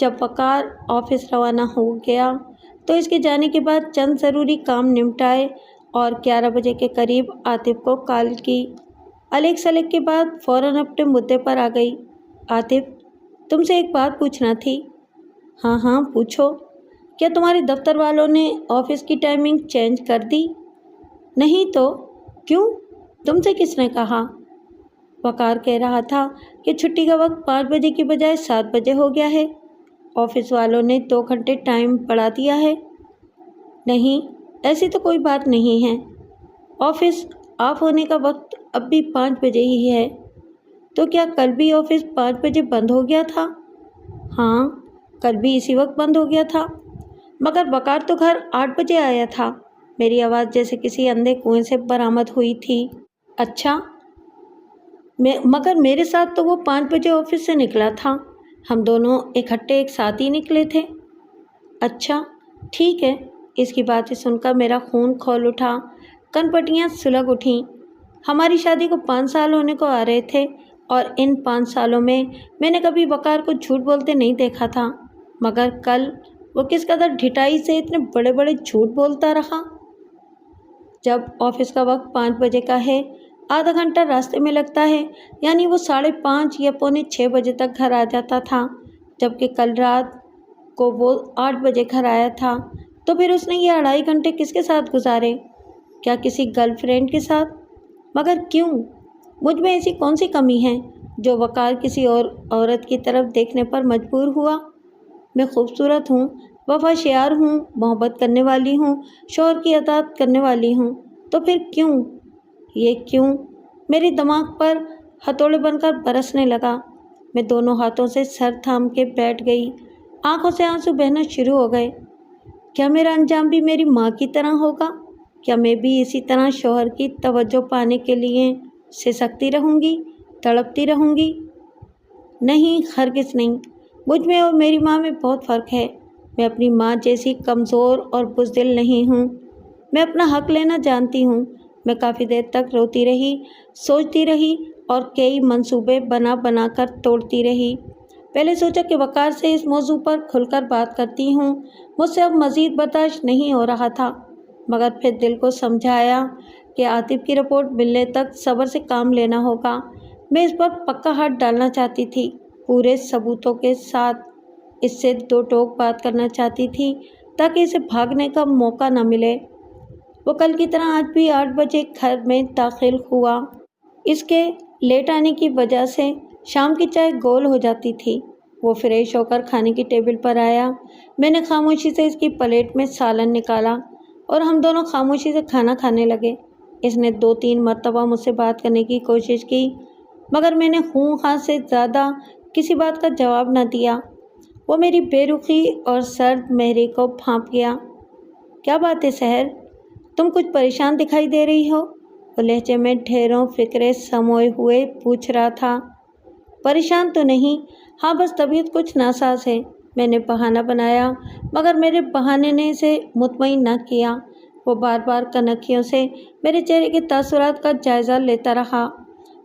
جب وقار آفس روانہ ہو گیا تو اس کے جانے کے بعد چند ضروری کام نمٹائے اور 11 بجے کے قریب عاطف کو کال کی۔ الیک سلیک کے بعد فوراً اپنے مدعے پر آ گئی۔ عاطف، تم سے ایک بات پوچھنا تھی۔ ہاں ہاں پوچھو۔ کیا تمہارے دفتر والوں نے آفس کی ٹائمنگ چینج کر دی؟ نہیں تو کیوں؟ تم سے کس نے کہا؟ وقار کہہ رہا تھا کہ چھٹی کا وقت 5 بجے کی بجائے 7 بجے ہو گیا ہے۔ آفس والوں نے 2 گھنٹے ٹائم بڑھا دیا ہے۔ نہیں، ایسی تو کوئی بات نہیں ہے۔ آفس آف ہونے کا وقت اب بھی 5 بجے ہی ہے۔ تو کیا کل بھی آفس 5 بجے بند ہو گیا تھا؟ ہاں، کل بھی اسی وقت بند ہو گیا تھا، مگر وقار تو گھر 8 بجے آیا تھا۔ میری آواز جیسے کسی اندھے کنویں سے برآمد ہوئی تھی۔ اچھا، مگر میرے ساتھ تو وہ 5 بجے آفس سے نکلا تھا۔ ہم دونوں اکٹھے ایک ساتھ ہی نکلے تھے۔ اچھا ٹھیک ہے۔ اس کی باتیں سن کر میرا خون کھول اٹھا، کن پٹیاں سلگ اٹھیں۔ ہماری شادی کو 5 سال ہونے کو آ رہے تھے اور ان 5 سالوں میں نے کبھی وقار کو جھوٹ بولتے نہیں دیکھا تھا، مگر کل وہ کس قدر ڈھٹائی سے اتنے بڑے بڑے جھوٹ بولتا رہا۔ جب آفس کا وقت 5 بجے کا ہے، آدھا گھنٹہ راستے میں لگتا ہے، یعنی وہ 5:30 یا 5:45 بجے تک گھر آ جاتا تھا، جبکہ کل رات کو وہ 8 بجے گھر آیا تھا۔ تو پھر اس نے یہ 2.5 گھنٹے کس کے ساتھ گزارے؟ کیا کسی گرل فرینڈ کے ساتھ؟ مگر کیوں؟ مجھ میں ایسی کون سی کمی ہے جو وقار کسی اور عورت کی طرف دیکھنے پر مجبور ہوا؟ میں خوبصورت ہوں، وفا شیار ہوں، محبت کرنے والی ہوں، شوہر کی اطاعت کرنے والی ہوں، تو پھر کیوں؟ یہ کیوں میرے دماغ پر ہتھوڑے بن کر برسنے لگا۔ میں دونوں ہاتھوں سے سر تھام کے بیٹھ گئی، آنکھوں سے آنسو بہنا شروع ہو گئے۔ کیا میرا انجام بھی میری ماں کی طرح ہوگا؟ کیا میں بھی اسی طرح شوہر کی توجہ پانے کے لیے سسکتی رہوں گی، تڑپتی رہوں گی؟ نہیں، ہرگز نہیں۔ مجھ میں اور میری ماں میں بہت فرق ہے۔ میں اپنی ماں جیسی کمزور اور بزدل نہیں ہوں۔ میں اپنا حق لینا جانتی ہوں۔ میں کافی دیر تک روتی رہی، سوچتی رہی اور کئی منصوبے بنا بنا کر توڑتی رہی۔ پہلے سوچا کہ وقار سے اس موضوع پر کھل کر بات کرتی ہوں، مجھ سے اب مزید برداشت نہیں ہو رہا تھا، مگر پھر دل کو سمجھایا کہ عاطف کی رپورٹ ملنے تک صبر سے کام لینا ہوگا۔ میں اس پر پکا ہاتھ ڈالنا چاہتی تھی، پورے ثبوتوں کے ساتھ اس سے 2 ٹوک بات کرنا چاہتی تھی تاکہ اسے بھاگنے کا موقع نہ ملے۔ وہ کل کی طرح آج بھی 8 بجے گھر میں داخل ہوا۔ اس کے لیٹ آنے کی وجہ سے شام کی چائے گول ہو جاتی تھی۔ وہ فریش ہو کر کھانے کی ٹیبل پر آیا۔ میں نے خاموشی سے اس کی پلیٹ میں سالن نکالا اور ہم دونوں خاموشی سے کھانا کھانے لگے۔ اس نے 2-3 مرتبہ مجھ سے بات کرنے کی کوشش کی، مگر میں نے ہوں ہاں سے زیادہ کسی بات کا جواب نہ دیا۔ وہ میری بے رخی اور سرد مہری کو بھانپ گیا۔ کیا بات ہے سحر؟ تم کچھ پریشان دکھائی دے رہی ہو؟ وہ لہجے میں ڈھیروں فکرے سموئے ہوئے پوچھ رہا تھا۔ پریشان تو نہیں، ہاں بس طبیعت کچھ ناساز ہے۔ میں نے بہانہ بنایا، مگر میرے بہانے نے اسے مطمئن نہ کیا۔ وہ بار بار کنکھیوں سے میرے چہرے کے تاثرات کا جائزہ لیتا رہا۔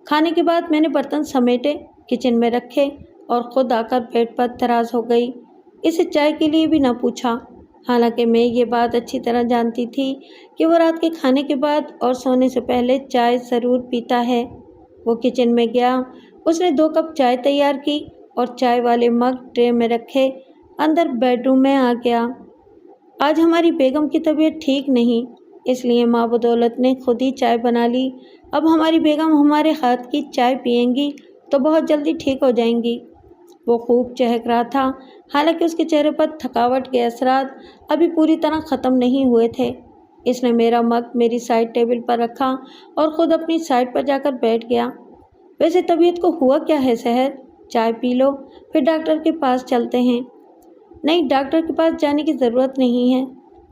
کھانے کے بعد میں نے برتن سمیٹے، کچن میں رکھے اور خود آ کر بیڈ پر دراز ہو گئی۔ اسے چائے کے لیے بھی نہ پوچھا، حالانکہ میں یہ بات اچھی طرح جانتی تھی کہ وہ رات کے کھانے کے بعد اور سونے سے پہلے چائے ضرور پیتا ہے۔ وہ کچن میں گیا، اس نے 2 کپ چائے تیار کی اور چائے والے مگ ٹرے میں رکھے اندر بیڈ روم میں آ گیا۔ آج ہماری بیگم کی طبیعت ٹھیک نہیں، اس لیے ماں بدولت نے خود ہی چائے بنا لی۔ اب ہماری بیگم ہمارے ہاتھ کی چائے پئیں گی تو بہت جلدی ٹھیک ہو جائیں گی۔ وہ خوب چہک رہا تھا، حالانکہ اس کے چہرے پر تھکاوٹ کے اثرات ابھی پوری طرح ختم نہیں ہوئے تھے۔ اس نے میرا مگ میری سائڈ ٹیبل پر رکھا اور خود اپنی سائڈ پر جا کر بیٹھ گیا۔ ویسے طبیعت کو ہوا کیا ہے سحر؟ چائے پی لو، پھر ڈاکٹر کے پاس چلتے ہیں۔ نہیں، ڈاکٹر کے پاس جانے کی ضرورت نہیں ہے،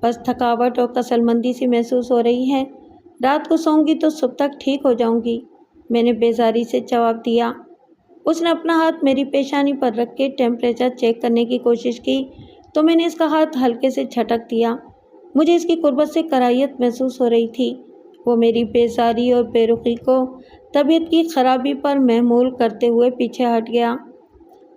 بس تھکاوٹ اور کسل مندی سی محسوس ہو رہی ہے۔ رات کو سوؤں گی تو صبح تک ٹھیک ہو جاؤں گی، میں نے بیزاری سے جواب دیا۔ اس نے اپنا ہاتھ میری پیشانی پر رکھ کے ٹیمپریچر چیک کرنے کی کوشش کی تو میں نے اس کا ہاتھ ہلکے سے جھٹک دیا۔ مجھے اس کی قربت سے کراہیت محسوس ہو رہی تھی۔ وہ میری بیزاری اور بے رخی کو طبیعت کی خرابی پر محمول کرتے ہوئے پیچھے ہٹ گیا۔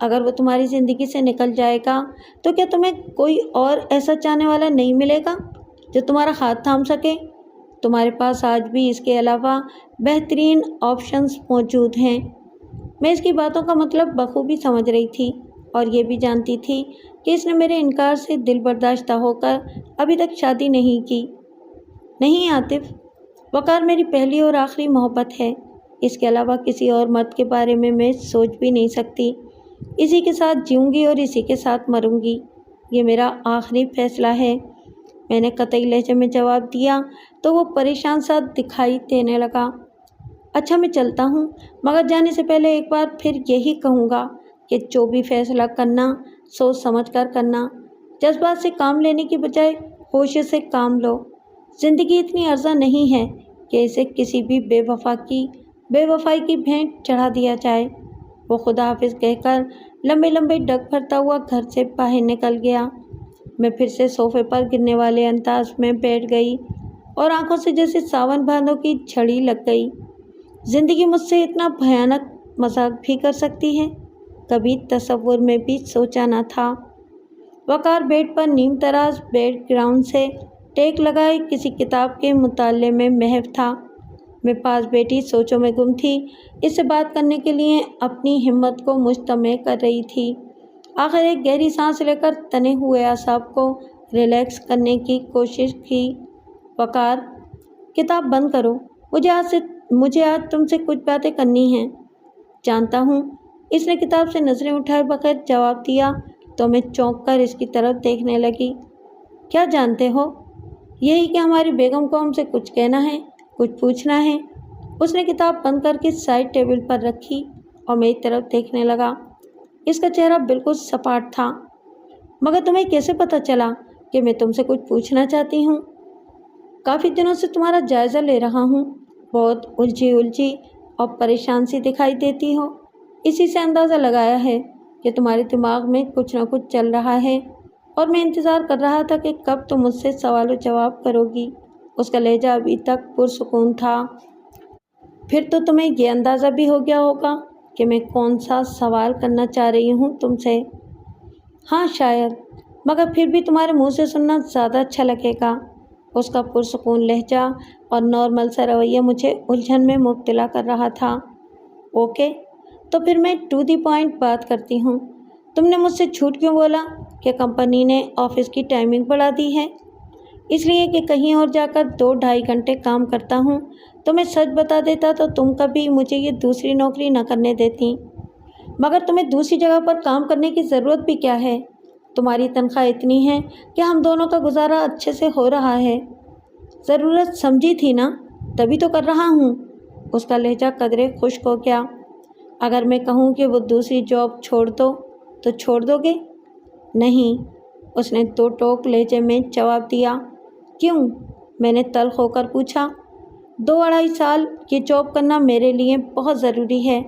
اگر وہ تمہاری زندگی سے نکل جائے گا تو کیا تمہیں کوئی اور ایسا چاہنے والا نہیں ملے گا جو تمہارا ہاتھ تھام سکے؟ تمہارے پاس آج بھی اس کے علاوہ بہترین آپشنز موجود ہیں۔ میں اس کی باتوں کا مطلب بخوبی سمجھ رہی تھی اور یہ بھی جانتی تھی کہ اس نے میرے انکار سے دل برداشتہ ہو کر ابھی تک شادی نہیں کی۔ نہیں عاطف، وقار میری پہلی اور آخری محبت ہے۔ اس کے علاوہ کسی اور مرد کے بارے میں سوچ بھی نہیں سکتی۔ اسی کے ساتھ جیوں گی اور اسی کے ساتھ مروں گی۔ یہ میرا آخری فیصلہ ہے، میں نے قطعی لہجے میں جواب دیا تو وہ پریشان سا دکھائی دینے لگا۔ اچھا میں چلتا ہوں، مگر جانے سے پہلے ایک بار پھر یہی کہوں گا کہ جو بھی فیصلہ کرنا سوچ سمجھ کر کرنا۔ جذبات سے کام لینے کی بجائے ہوش سے کام لو۔ زندگی اتنی عرضہ نہیں ہے کہ اسے کسی بھی بے وفائی کی بھینٹ چڑھا دیا جائے۔ وہ خدا حافظ کہہ کر لمبے لمبے ڈگ بھرتا ہوا گھر سے باہر نکل گیا۔ میں پھر سے صوفے پر گرنے والے انداز میں بیٹھ گئی اور آنکھوں سے جیسے ساون بھادوں کی جھڑی لگ گئی۔ زندگی مجھ سے اتنا بھیانک مذاق بھی کر سکتی ہے، کبھی تصور میں بھی سوچا نہ تھا۔ وقار بیڈ پر نیم تراز بیک گراؤنڈ سے ٹیک لگائے کسی کتاب کے مطالعے میں محو تھا۔ میں پاس بیٹھی سوچوں میں گم تھی، اس سے بات کرنے کے لیے اپنی ہمت کو مجتمع کر رہی تھی۔ آخر ایک گہری سانس لے کر تنے ہوئے اعصاب کو ریلیکس کرنے کی کوشش کی۔ وقار، کتاب بند کرو، مجھے آج تم سے کچھ باتیں کرنی ہیں۔ جانتا ہوں، اس نے کتاب سے نظریں اٹھائے بغیر جواب دیا تو میں چونک کر اس کی طرف دیکھنے لگی۔ کیا جانتے ہو؟ یہی کہ ہماری بیگم کو ہم سے کچھ کہنا ہے، کچھ پوچھنا ہے۔ اس نے کتاب بند کر کے سائڈ ٹیبل پر رکھی اور میری طرف دیکھنے لگا۔ اس کا چہرہ بالکل سپاٹ تھا۔ مگر تمہیں کیسے پتہ چلا کہ میں تم سے کچھ پوچھنا چاہتی ہوں؟ کافی دنوں سے تمہارا جائزہ لے رہا ہوں، بہت الجھی اور پریشان سی دکھائی دیتی ہو۔ اسی سے اندازہ لگایا ہے کہ تمہارے دماغ میں کچھ نہ کچھ چل رہا ہے اور میں انتظار کر رہا تھا کہ کب تم مجھ سے سوال و جواب کرو گی۔ اس کا لہجہ ابھی تک پرسکون تھا۔ پھر تو تمہیں یہ اندازہ بھی ہو گیا ہوگا کہ میں کون سا سوال کرنا چاہ رہی ہوں تم سے۔ ہاں شاید، مگر پھر بھی تمہارے منہ سے سننا زیادہ اچھا لگے گا۔ اس کا پرسکون لہجہ اور نارمل سا رویہ مجھے الجھن میں مبتلا کر رہا تھا۔ اوکے، تو پھر میں ٹو دی پوائنٹ بات کرتی ہوں۔ تم نے مجھ سے جھوٹ کیوں بولا کہ کمپنی نے آفس کی ٹائمنگ بڑھا دی ہے؟ اس لیے کہ کہیں اور جا کر 2-2.5 گھنٹے کام کرتا ہوں۔ تو میں سچ بتا دیتا تو تم کبھی مجھے یہ دوسری نوکری نہ کرنے دیتی۔ مگر تمہیں دوسری جگہ پر کام کرنے کی ضرورت بھی کیا ہے؟ تمہاری تنخواہ اتنی ہے کہ ہم دونوں کا گزارا اچھے سے ہو رہا ہے۔ ضرورت سمجھی تھی نا، تبھی تو کر رہا ہوں۔ اس کا لہجہ قدرے خشک ہو گیا۔ اگر میں کہوں کہ وہ دوسری جاب چھوڑ دو تو چھوڑ دو گے؟ نہیں، اس نے 2 ٹوک لہجے میں جواب دیا۔ کیوں؟ میں نے تلخ ہو کر پوچھا۔ 2-2.5 سال یہ جاب کرنا میرے لیے بہت ضروری ہے،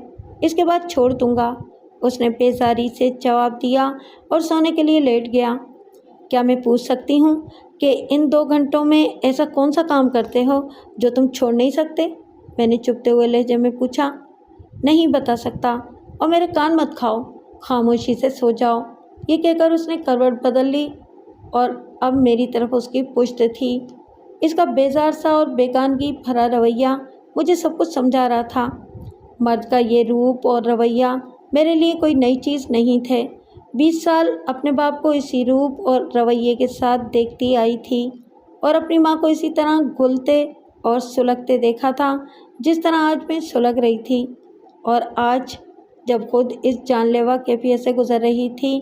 اس کے بعد چھوڑ دوں گا، اس نے بیزاری سے جواب دیا اور سونے کے لیے لیٹ گیا۔ کیا میں پوچھ سکتی ہوں کہ ان 2 گھنٹوں میں ایسا کون سا کام کرتے ہو جو تم چھوڑ نہیں سکتے؟ میں نے چبھتے ہوئے لہجے میں پوچھا۔ نہیں بتا سکتا، اور میرے کان مت کھاؤ، خاموشی سے سو جاؤ۔ یہ کہہ کر اس نے کروٹ بدل لی اور اب میری طرف اس کی پشت تھی۔ اس کا بیزار سا اور بیگانگی بھرا رویہ مجھے سب کچھ سمجھا رہا تھا۔ مرد کا یہ روپ اور رویہ میرے لیے کوئی نئی چیز نہیں تھے۔ 20 سال اپنے باپ کو اسی روپ اور رویے کے ساتھ دیکھتی آئی تھی اور اپنی ماں کو اسی طرح گھلتے اور سلگتے دیکھا تھا جس طرح آج میں سلگ رہی تھی۔ اور آج جب خود اس جان لیوا کیفیت سے گزر رہی تھی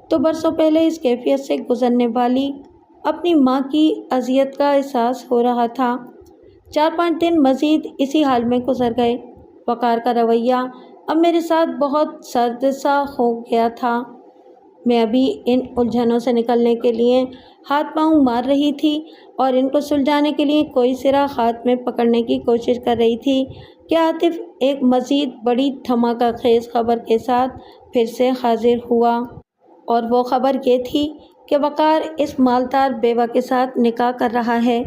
تو برسوں پہلے اس کیفیت سے گزرنے والی اپنی ماں کی اذیت کا احساس ہو رہا تھا۔ 4-5 دن مزید اسی حال میں گزر گئے۔ وقار کا رویہ اب میرے ساتھ بہت سرد سا ہو گیا تھا۔ میں ابھی ان الجھنوں سے نکلنے کے لیے ہاتھ پاؤں مار رہی تھی اور ان کو سلجھانے کے لیے کوئی سرا ہاتھ میں پکڑنے کی کوشش کر رہی تھی کہ عاطف ایک مزید بڑی دھماکہ خیز خبر کے ساتھ پھر سے حاضر ہوا، اور وہ خبر یہ تھی کہ وقار اس مالدار بیوہ کے ساتھ نکاح کر رہا ہے۔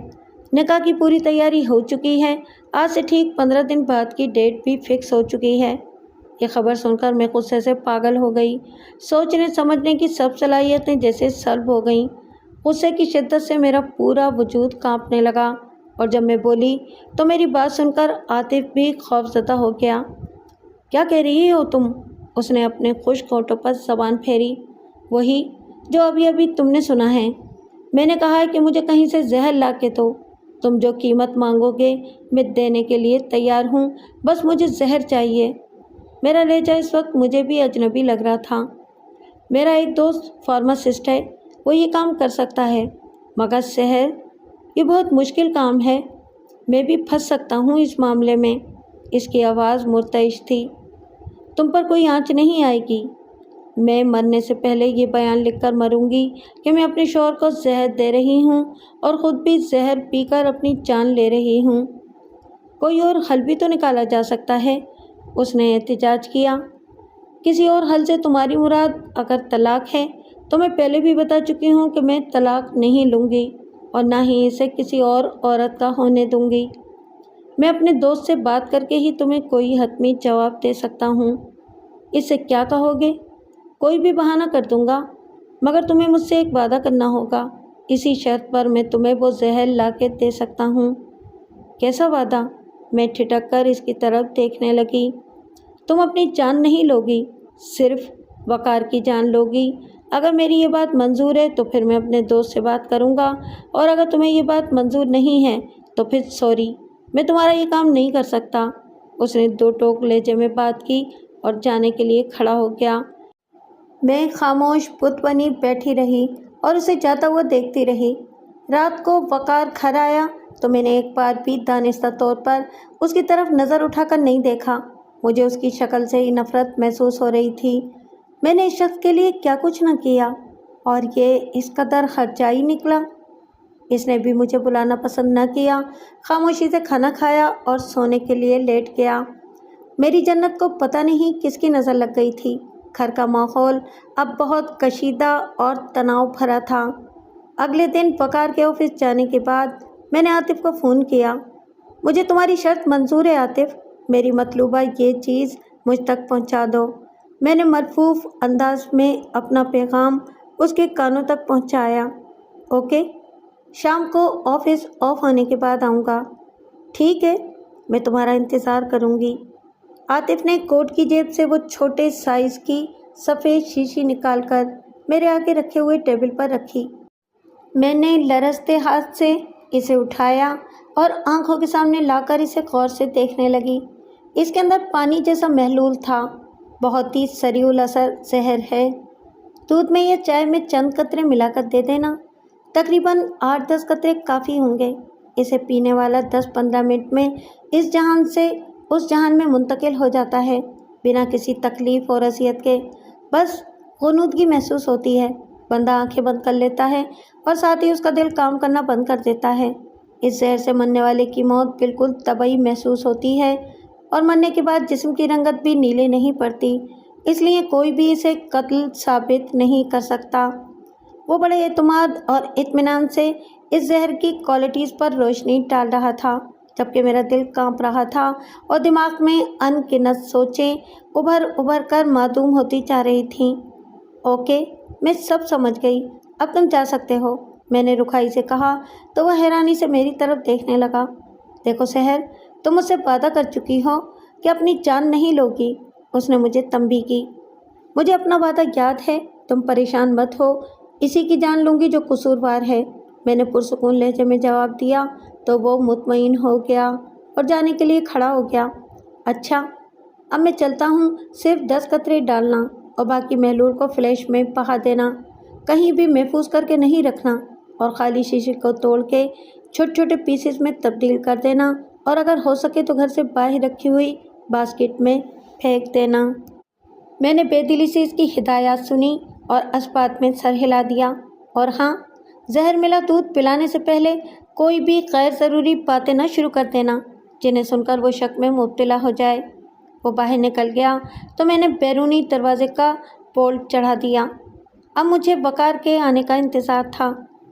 نکاح کی پوری تیاری ہو چکی ہے، آج سے ٹھیک 15 دن بعد کی ڈیٹ بھی فکس ہو چکی ہے۔ یہ خبر سن کر میں غصے سے پاگل ہو گئی۔ سوچنے سمجھنے کی سب صلاحیتیں جیسے سلب ہو گئیں۔ غصے کی شدت سے میرا پورا وجود کانپنے لگا، اور جب میں بولی تو میری بات سن کر عاطف بھی خوفزدہ ہو گیا۔ کیا کہہ رہی ہو تم؟ اس نے اپنے خشک ہونٹوں پر زبان پھیری۔ وہی جو ابھی ابھی تم نے سنا ہے۔ میں نے کہا ہے کہ مجھے کہیں سے زہر لا کے دو۔ تم جو قیمت مانگو گے میں دینے کے لیے تیار ہوں، بس مجھے زہر چاہیے۔ میرا لہجہ اس وقت مجھے بھی اجنبی لگ رہا تھا۔ میرا ایک دوست فارماسسٹ ہے، وہ یہ کام کر سکتا ہے، مگر زہر یہ بہت مشکل کام ہے۔ میں بھی پھنس سکتا ہوں اس معاملے میں۔ اس کی آواز مرتعش تھی۔ تم پر کوئی آنچ نہیں آئے گی۔ میں مرنے سے پہلے یہ بیان لکھ کر مروں گی کہ میں اپنے شوہر کو زہر دے رہی ہوں اور خود بھی زہر پی کر اپنی جان لے رہی ہوں۔ کوئی اور حل بھی تو نکالا جا سکتا ہے، اس نے احتجاج کیا۔ کسی اور حل سے تمہاری مراد اگر طلاق ہے تو میں پہلے بھی بتا چکی ہوں کہ میں طلاق نہیں لوں گی اور نہ ہی اسے کسی اور عورت کا ہونے دوں گی۔ میں اپنے دوست سے بات کر کے ہی تمہیں کوئی حتمی جواب دے سکتا ہوں۔ اس سے کیا کہو گے؟ کوئی بھی بہانہ کر دوں گا، مگر تمہیں مجھ سے ایک وعدہ کرنا ہوگا۔ اسی شرط پر میں تمہیں وہ زہر لا کے دے سکتا ہوں۔ کیسا وعدہ؟ میں ٹھٹک کر اس کی طرف دیکھنے لگی۔ تم اپنی جان نہیں لوگی، صرف وقار کی جان لوگی۔ اگر میری یہ بات منظور ہے تو پھر میں اپنے دوست سے بات کروں گا، اور اگر تمہیں یہ بات منظور نہیں ہے تو پھر سوری، میں تمہارا یہ کام نہیں کر سکتا۔ اس نے دو ٹوک لہجے میں بات کی اور جانے کے لیے کھڑا ہو گیا۔ میں خاموش بت بنی بیٹھی رہی اور اسے جاتا ہوا دیکھتی رہی۔ رات کو وقار گھر آیا تو میں نے ایک بار بھی دانستہ طور پر اس کی طرف نظر اٹھا کر نہیں دیکھا۔ مجھے اس کی شکل سے ہی نفرت محسوس ہو رہی تھی۔ میں نے اس شخص کے لیے کیا کچھ نہ کیا اور یہ اس قدر ہرجائی نکلا۔ اس نے بھی مجھے بلانا پسند نہ کیا، خاموشی سے کھانا کھایا اور سونے کے لیے لیٹ گیا۔ میری جنت کو پتہ نہیں کس کی نظر لگ گئی تھی۔ گھر کا ماحول اب بہت کشیدہ اور تناؤ بھرا تھا۔ اگلے دن وقار کے آفس جانے کے بعد میں نے عاطف کو فون کیا۔ مجھے تمہاری شرط منظور ہے عاطف، میری مطلوبہ یہ چیز مجھ تک پہنچا دو۔ میں نے ملفوف انداز میں اپنا پیغام اس کے کانوں تک پہنچایا۔ اوکے، شام کو آفس آف ہونے کے بعد آؤں گا۔ ٹھیک ہے، میں تمہارا انتظار کروں گی۔ عاطف نے کوٹ کی جیب سے وہ چھوٹے سائز کی سفید شیشی نکال کر میرے آگے رکھے ہوئے ٹیبل پر رکھی۔ میں نے لرزتے ہاتھ سے اسے اٹھایا اور آنکھوں کے سامنے لا کر اسے غور سے دیکھنے لگی۔ اس کے اندر پانی جیسا محلول تھا، بہت ہی سریع الاثر زہر ہے۔ دودھ میں یا چائے میں چند قطرے ملا کر دے دینا، تقریباً 8-10 قطرے کافی ہوں گے۔ اسے پینے والا 10-15 منٹ میں اس جہان سے اس جہان میں منتقل ہو جاتا ہے، بنا کسی تکلیف اور اذیت کے۔ بس غنودگی محسوس ہوتی ہے، بندہ آنکھیں بند کر لیتا ہے اور ساتھ ہی اس کا دل کام کرنا بند کر دیتا ہے۔ اس زہر سے مرنے والے کی موت بالکل طبیعی محسوس ہوتی ہے اور مرنے کے بعد جسم کی رنگت بھی نیلے نہیں پڑتی، اس لیے کوئی بھی اسے قتل ثابت نہیں کر سکتا۔ وہ بڑے اعتماد اور اطمینان سے اس زہر کی کوالٹیز پر روشنی ڈال رہا تھا، جبکہ میرا دل کانپ رہا تھا اور دماغ میں ان گنت سوچیں ابھر کر معدوم ہوتی جا رہی تھیں۔ اوکے، میں سب سمجھ گئی، اب تم جا سکتے ہو، میں نے رکھائی سے کہا تو وہ حیرانی سے میری طرف دیکھنے لگا۔ دیکھو سحر، تم مجھ سے وعدہ کر چکی ہو کہ اپنی جان نہیں لوگی، اس نے مجھے تنبیہ کی۔ مجھے اپنا وعدہ یاد ہے، تم پریشان مت ہو، اسی کی جان لوں گی جو قصوروار ہے، میں نے پرسکون لہجے میں جواب دیا تو وہ مطمئن ہو گیا اور جانے کے لیے کھڑا ہو گیا۔ اچھا، اب میں چلتا ہوں، صرف 10 قطرے ڈالنا اور باقی محلول کو فلیش میں بہا دینا، کہیں بھی محفوظ کر کے نہیں رکھنا، اور خالی شیشے کو توڑ کے چھوٹے چھوٹے پیسز میں تبدیل کر دینا، اور اگر ہو سکے تو گھر سے باہر رکھی ہوئی باسکٹ میں پھینک دینا۔ میں نے بے دلی سے اس کی ہدایات سنی اور اسبات میں سر ہلا دیا۔ اور ہاں، زہر ملا دودھ پلانے سے پہلے کوئی بھی غیر ضروری باتیں نہ شروع کر دینا جنہیں سن کر وہ شک میں مبتلا ہو جائے۔ وہ باہر نکل گیا تو میں نے بیرونی دروازے کا بولٹ چڑھا دیا۔ اب مجھے وقار کے آنے کا انتظار تھا۔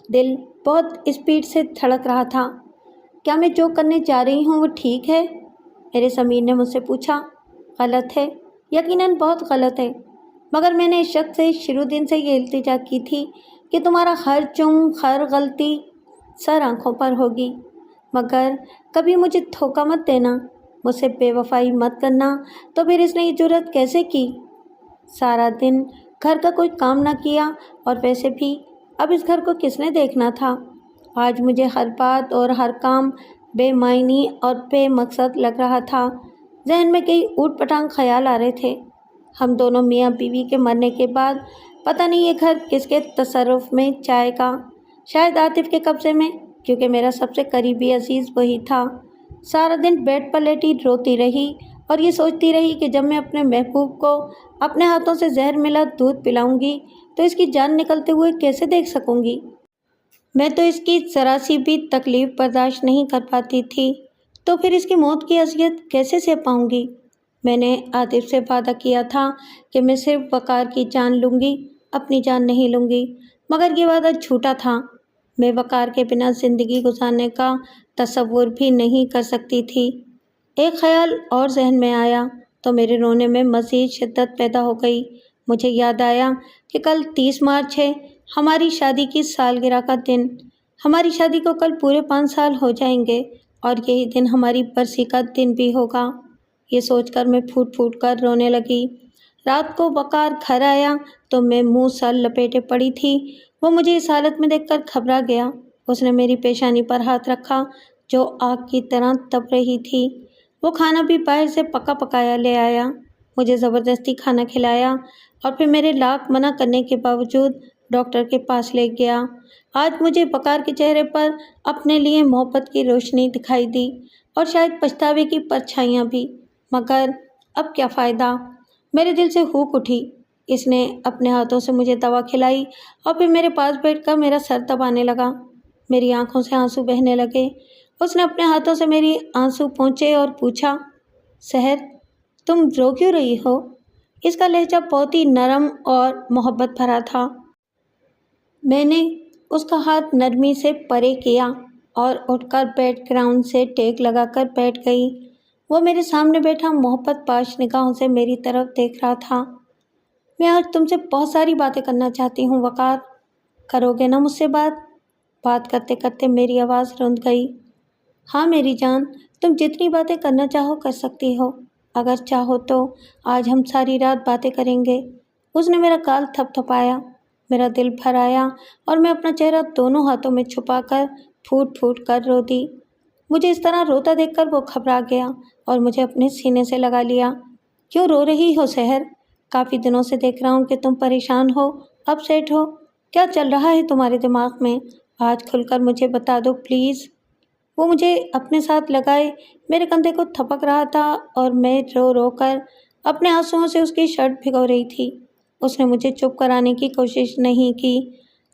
دل بہت اسپیڈ سے دھڑک رہا تھا۔ کیا میں جو کرنے جا رہی ہوں وہ ٹھیک ہے؟ میرے ضمیر نے مجھ سے پوچھا۔ غلط ہے، یقیناً بہت غلط ہے، مگر میں نے اس شخص سے شروع دن سے یہ التجا کی تھی کہ تمہارا ہر چم، ہر غلطی سر آنکھوں پر ہوگی، مگر کبھی مجھے دھوکہ مت دینا، مجھ سے بے وفائی مت کرنا۔ تو پھر اس نے یہ جرأت کیسے کی؟ سارا دن گھر کا کوئی کام نہ کیا، اور ویسے بھی اب اس گھر کو کس نے دیکھنا تھا؟ آج مجھے ہر بات اور ہر کام بے معنی اور بے مقصد لگ رہا تھا۔ ذہن میں کئی اوٹ پٹانگ خیال آ رہے تھے۔ ہم دونوں میاں بیوی کے مرنے کے بعد پتہ نہیں یہ گھر کس کے تصرف میں جائے گا، شاید عاطف کے قبضے میں، کیونکہ میرا سب سے قریبی عزیز وہی تھا۔ سارا دن بیڈ پر لیٹی روتی رہی اور یہ سوچتی رہی کہ جب میں اپنے محبوب کو اپنے ہاتھوں سے زہر ملا دودھ پلاؤں گی تو اس کی جان نکلتے ہوئے کیسے دیکھ سکوں گی؟ میں تو اس کی ذرا سی بھی تکلیف برداشت نہیں کر پاتی تھی، تو پھر اس کی موت کی اذیت کیسے سہ پاؤں گی؟ میں نے عاطف سے وعدہ کیا تھا کہ میں صرف وقار کی جان لوں گی، اپنی جان نہیں لوں گی، مگر یہ وعدہ جھوٹا تھا۔ میں وقار کے بنا زندگی گزارنے کا تصور بھی نہیں کر سکتی تھی۔ ایک خیال اور ذہن میں آیا تو میرے رونے میں مزید شدت پیدا ہو گئی۔ مجھے یاد آیا کہ کل 30 مارچ ہے، ہماری شادی کی سالگرہ کا دن۔ ہماری شادی کو کل پورے 5 سال ہو جائیں گے اور یہی دن ہماری برسی کا دن بھی ہوگا۔ یہ سوچ کر میں پھوٹ پھوٹ کر رونے لگی۔ رات کو وقار گھر آیا تو میں منہ سر لپیٹے پڑی تھی۔ وہ مجھے اس حالت میں دیکھ کر گھبرا گیا۔ اس نے میری پیشانی پر ہاتھ رکھا جو آگ کی طرح تپ رہی تھی۔ وہ کھانا بھی باہر سے پکا پکایا لے آیا، مجھے زبردستی کھانا کھلایا اور پھر میرے لاکھ منع کرنے کے باوجود ڈاکٹر کے پاس لے گیا۔ آج مجھے وقار کے چہرے پر اپنے لیے محبت کی روشنی دکھائی دی اور شاید پچھتاوے کی پرچھائیاں بھی، مگر اب کیا فائدہ؟ میرے دل سے ہوک اٹھی۔ اس نے اپنے ہاتھوں سے مجھے دوا کھلائی اور پھر میرے پاس بیٹھ کر میرا سر دبانے لگا۔ میری آنکھوں سے آنسو بہنے لگے۔ اس نے اپنے ہاتھوں سے میری آنسو پونچھے اور پوچھا، سحر تم رو کیوں رہی ہو؟ اس کا لہجہ بہت ہی نرم اور محبت بھرا تھا۔ میں نے اس کا ہاتھ نرمی سے پرے کیا اور اٹھ کر بیک گراؤنڈ سے ٹیک لگا کر بیٹھ گئی۔ وہ میرے سامنے بیٹھا محبت پاش نگاہوں سے میری طرف دیکھ رہا تھا۔ میں آج تم سے بہت ساری باتیں کرنا چاہتی ہوں وقار، کرو گے نا مجھ سے بات؟ بات کرتے کرتے میری آواز رند گئی۔ ہاں میری جان، تم جتنی باتیں کرنا چاہو کر سکتی ہو، اگر چاہو تو آج ہم ساری رات باتیں کریں گے۔ اس نے میرا گال تھپ تھپایا، میرا دل بھر آیا اور میں اپنا چہرہ دونوں ہاتھوں میں چھپا کر پھوٹ پھوٹ کر رو دی۔ مجھے اس طرح روتا دیکھ کر وہ گھبرا گیا اور مجھے اپنے سینے سے لگا لیا۔ کیوں رو رہی ہو سحر؟ کافی دنوں سے دیکھ رہا ہوں کہ تم پریشان ہو، اپ سیٹ ہو۔ کیا چل رہا ہے تمہارے دماغ میں؟ آج کھل کر مجھے بتا دو پلیز۔ وہ مجھے اپنے ساتھ لگائے میرے کندھے کو تھپک رہا تھا اور میں رو رو کر اپنے آنسوؤں سے اس کی شرٹ بھگو رہی تھی۔ اس نے مجھے چپ کرانے کی کوشش نہیں کی۔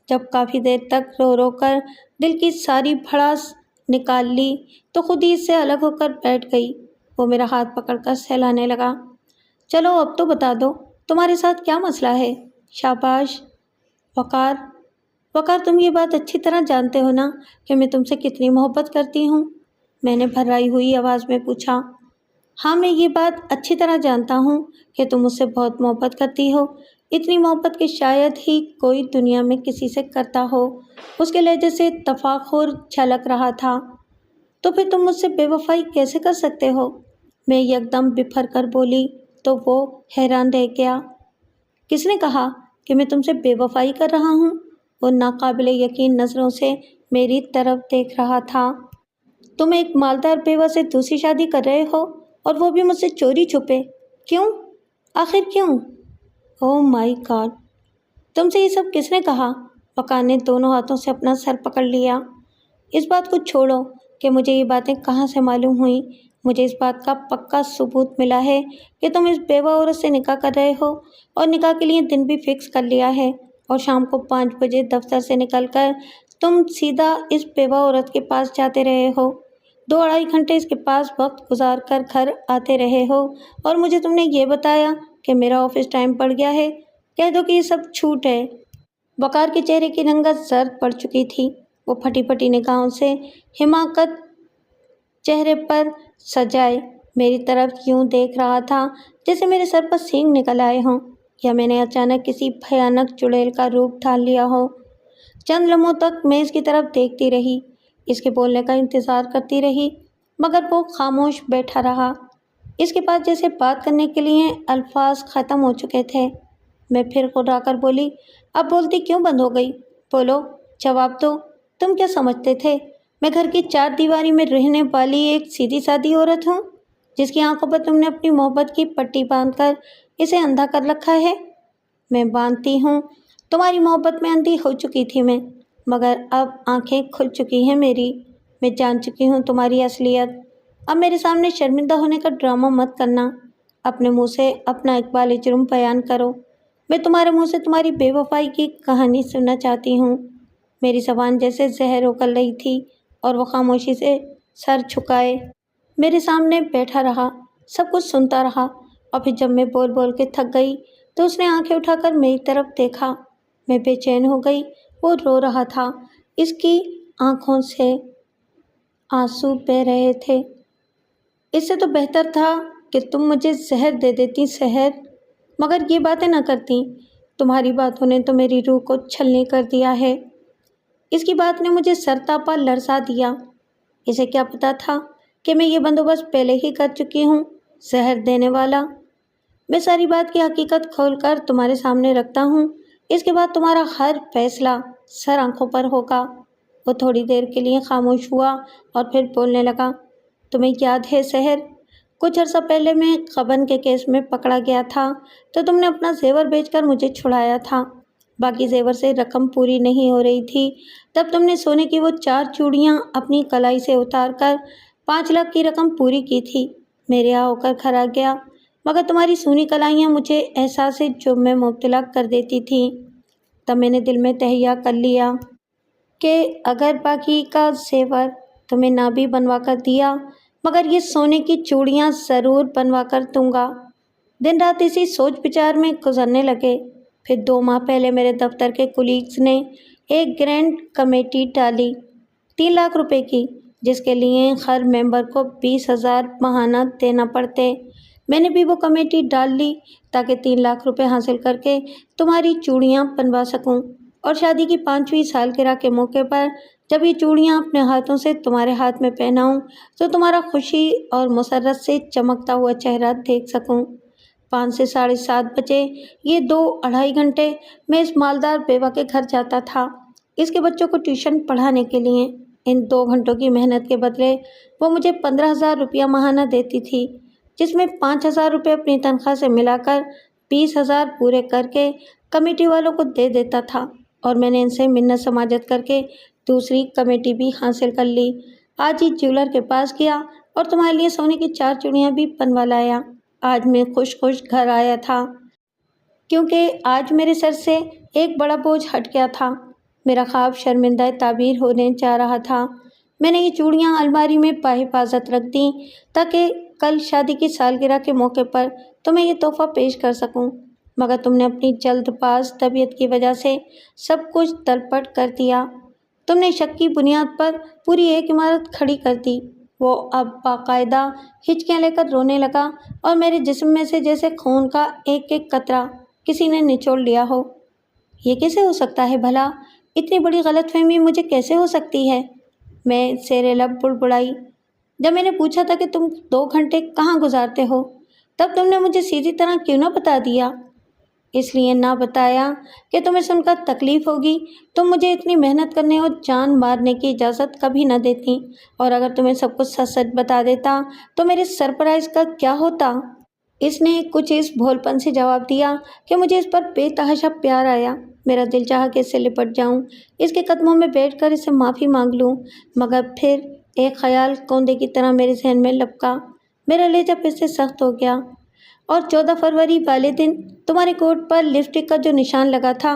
جب کافی دیر تک رو رو کر دل کی ساری بھڑاس نکال لی تو خود ہی اس سے الگ ہو کر بیٹھ گئی۔ وہ میرا ہاتھ پکڑ کر سہلانے لگا۔ چلو اب تو بتا دو تمہارے ساتھ کیا مسئلہ ہے؟ شاباش وقار، وقار تم یہ بات اچھی طرح جانتے ہو نا کہ میں تم سے کتنی محبت کرتی ہوں؟ میں نے بھرائی ہوئی آواز میں پوچھا۔ ہاں میں یہ بات اچھی طرح جانتا ہوں کہ تم مجھ سے بہت محبت کرتی ہو، اتنی محبت کہ شاید ہی کوئی دنیا میں کسی سے کرتا ہو۔ اس کے لہجے سے تفاخر جھلک رہا تھا۔ تو پھر تم مجھ سے بے وفائی کیسے کر سکتے ہو؟ میں یکدم بفر کر بولی تو وہ حیران رہ گیا۔ کس نے کہا کہ میں تم سے بے وفائی کر رہا ہوں؟ وہ ناقابل یقین نظروں سے میری طرف دیکھ رہا تھا۔ تم ایک مالدار بیوہ سے دوسری شادی کر رہے ہو اور وہ بھی مجھ سے چوری چھپے، کیوں؟ آخر کیوں؟ اوہ مائی گاڈ، تم سے یہ سب کس نے کہا؟ وقار نے دونوں ہاتھوں سے اپنا سر پکڑ لیا۔ اس بات کو چھوڑو کہ مجھے یہ باتیں کہاں سے معلوم ہوئیں۔ مجھے اس بات کا پکا ثبوت ملا ہے کہ تم اس بیوہ عورت سے نکاح کر رہے ہو اور نکاح کے لیے دن بھی فکس کر لیا ہے، اور شام کو 5 بجے دفتر سے نکل کر تم سیدھا اس بیوہ عورت کے پاس جاتے رہے ہو، 2-2.5 گھنٹے اس کے پاس وقت گزار کر گھر آتے رہے ہو، اور مجھے تم نے یہ بتایا کہ میرا آفس ٹائم پڑ گیا ہے۔ کہہ دو کہ یہ سب جھوٹ ہے۔ وقار کے چہرے کی رنگت زرد پڑ چکی تھی۔ وہ پھٹی پھٹی نگاہوں سے حماقت چہرے پر سجائے میری طرف یوں دیکھ رہا تھا جیسے میرے سر پر سینگ نکل آئے ہوں یا میں نے اچانک کسی بھیانک چڑیل کا روپ ڈھال لیا ہو۔ چند لمحوں تک میں اس کی طرف دیکھتی رہی، اس کے بولنے کا انتظار کرتی رہی، مگر وہ خاموش بیٹھا رہا۔ اس کے پاس جیسے بات کرنے کے لیے الفاظ ختم ہو چکے تھے۔ میں پھر خدا کر بولی، اب بولتی کیوں بند ہو گئی؟ بولو، جواب دو۔ تم کیا سمجھتے تھے میں گھر کی چار دیواری میں رہنے والی ایک سیدھی سادی عورت ہوں جس کی آنکھوں پر تم نے اپنی محبت کی پٹی باندھ کر اسے اندھا کر رکھا ہے؟ میں باندھتی ہوں، تمہاری محبت میں اندھی ہو چکی تھی میں، مگر اب آنکھیں کھل چکی ہیں میری، میں جان چکی ہوں تمہاری اصلیت۔ اب میرے سامنے شرمندہ ہونے کا ڈرامہ مت کرنا، اپنے منہ سے اپنا اقبال جرم بیان کرو۔ میں تمہارے منہ سے تمہاری بے وفائی کی کہانی سننا چاہتی ہوں۔ میری زبان جیسے زہر اگل رہی تھی اور وہ خاموشی سے سر جھکائے میرے سامنے بیٹھا رہا، سب کچھ سنتا رہا، اور پھر جب میں بول بول کے تھک گئی تو اس نے آنکھیں اٹھا کر میری طرف دیکھا۔ میں بے چین ہو گئی، وہ رو رہا تھا، اس کی آنکھوں سے آنسو بہہ رہے تھے۔ اس سے تو بہتر تھا کہ تم مجھے زہر دے دیتی زہر، مگر یہ باتیں نہ کرتی۔ تمہاری باتوں نے تو میری روح کو چھلنی کر دیا ہے۔ اس کی بات نے مجھے سرتاپا لرزا دیا۔ اسے کیا پتا تھا کہ میں یہ بندوبست پہلے ہی کر چکی ہوں، زہر دینے والا۔ میں ساری بات کی حقیقت کھول کر تمہارے سامنے رکھتا ہوں، اس کے بعد تمہارا ہر فیصلہ سر آنکھوں پر ہوگا۔ وہ تھوڑی دیر کے لیے خاموش ہوا اور پھر بولنے لگا، تمہیں یاد ہے سحر، کچھ عرصہ پہلے میں غبن کے کیس میں پکڑا گیا تھا تو تم نے اپنا زیور بیچ کر مجھے چھڑایا تھا۔ باقی زیور سے رقم پوری نہیں ہو رہی تھی، تب تم نے سونے کی وہ 4 چوڑیاں اپنی کلائی سے اتار کر 5 لاکھ کی رقم پوری کی تھی۔ میں رہا ہو کر گھر آ گیا، مگر تمہاری سونی کلائیاں مجھے احساس جرم میں مبتلا کر دیتی تھیں۔ تب میں نے دل میں تہیہ کر لیا کہ اگر باقی کا زیور تمہیں نہ بھی بنوا کر دیا، مگر یہ سونے کی چوڑیاں ضرور بنوا کر دوں گا۔ دن رات اسی سوچ بچار میں گزرنے لگے۔ پھر 2 ماہ پہلے میرے دفتر کے کولیگز نے ایک گرینٹ کمیٹی ڈالی 3 لاکھ روپے کی، جس کے لیے ہر ممبر کو 20,000 ماہانہ دینا پڑتے۔ میں نے بھی وہ کمیٹی ڈال لی تاکہ 3 لاکھ روپے حاصل کر کے تمہاری چوڑیاں بنوا سکوں، اور شادی کی 5ویں سالگرہ کے موقع پر جب یہ چوڑیاں اپنے ہاتھوں سے تمہارے ہاتھ میں پہناؤں تو تمہارا خوشی اور مسرت سے چمکتا ہوا چہرہ دیکھ سکوں۔ 5 سے 7:30 بجے یہ 2-2.5 گھنٹے میں اس مالدار بیوہ کے گھر جاتا تھا اس کے بچوں کو ٹیوشن پڑھانے کے لیے۔ ان 2 گھنٹوں کی محنت کے بدلے وہ مجھے 15,000 روپیہ ماہانہ دیتی تھی، جس میں 5,000 روپے اپنی تنخواہ سے ملا کر 20,000 پورے کر کے کمیٹی والوں کو دے دیتا تھا، اور میں نے ان سے منت سماجت کر کے دوسری کمیٹی بھی حاصل کر لی۔ آج ہی جیولر کے پاس گیا اور تمہارے لیے سونے کی 4 چوڑیاں بھی بنوا لایا۔ آج میں خوش خوش گھر آیا تھا کیونکہ آج میرے سر سے ایک بڑا بوجھ ہٹ گیا تھا۔ میرا خواب شرمندہ تعبیر ہونے جا رہا تھا۔ میں نے یہ چوڑیاں الماری میں بحفاظت رکھ دیں تاکہ کل شادی کی سالگرہ کے موقع پر تمہیں یہ تحفہ پیش کر سکوں، مگر تم نے اپنی جلد باز طبیعت کی وجہ سے سب کچھ تلپٹ کر دیا۔ تم نے شک کی بنیاد پر پوری ایک عمارت کھڑی کر دی۔ وہ اب باقاعدہ ہچکیاں لے کر رونے لگا اور میرے جسم میں سے جیسے خون کا ایک ایک قطرہ کسی نے نچوڑ لیا ہو۔ یہ کیسے ہو سکتا ہے بھلا؟ اتنی بڑی غلط فہمی مجھے کیسے ہو سکتی ہے؟ میں زیر لب بڑبڑائی۔ جب میں نے پوچھا تھا کہ تم 2 گھنٹے کہاں گزارتے ہو، تب تم نے مجھے سیدھی طرح کیوں نہ بتا دیا؟ اس لیے نہ بتایا کہ تمہیں سن کر تکلیف ہوگی۔ تم مجھے اتنی محنت کرنے اور جان مارنے کی اجازت کبھی نہ دیتی، اور اگر تمہیں سب کچھ سچ سچ بتا دیتا تو میرے سرپرائز کا کیا ہوتا؟ اس نے کچھ اس بھول پن سے جواب دیا کہ مجھے اس پر بے تحاشا پیار آیا۔ میرا دل چاہا کہ اس سے لپٹ جاؤں، اس کے قدموں میں بیٹھ کر اس سے معافی مانگ لوں، مگر پھر ایک خیال کوندے کی طرح میرے ذہن میں لپکا۔ میرا لہجہ پھر سے سخت ہو گیا۔ اور 14 فروری والے دن تمہارے کوٹ پر لپسٹک کا جو نشان لگا تھا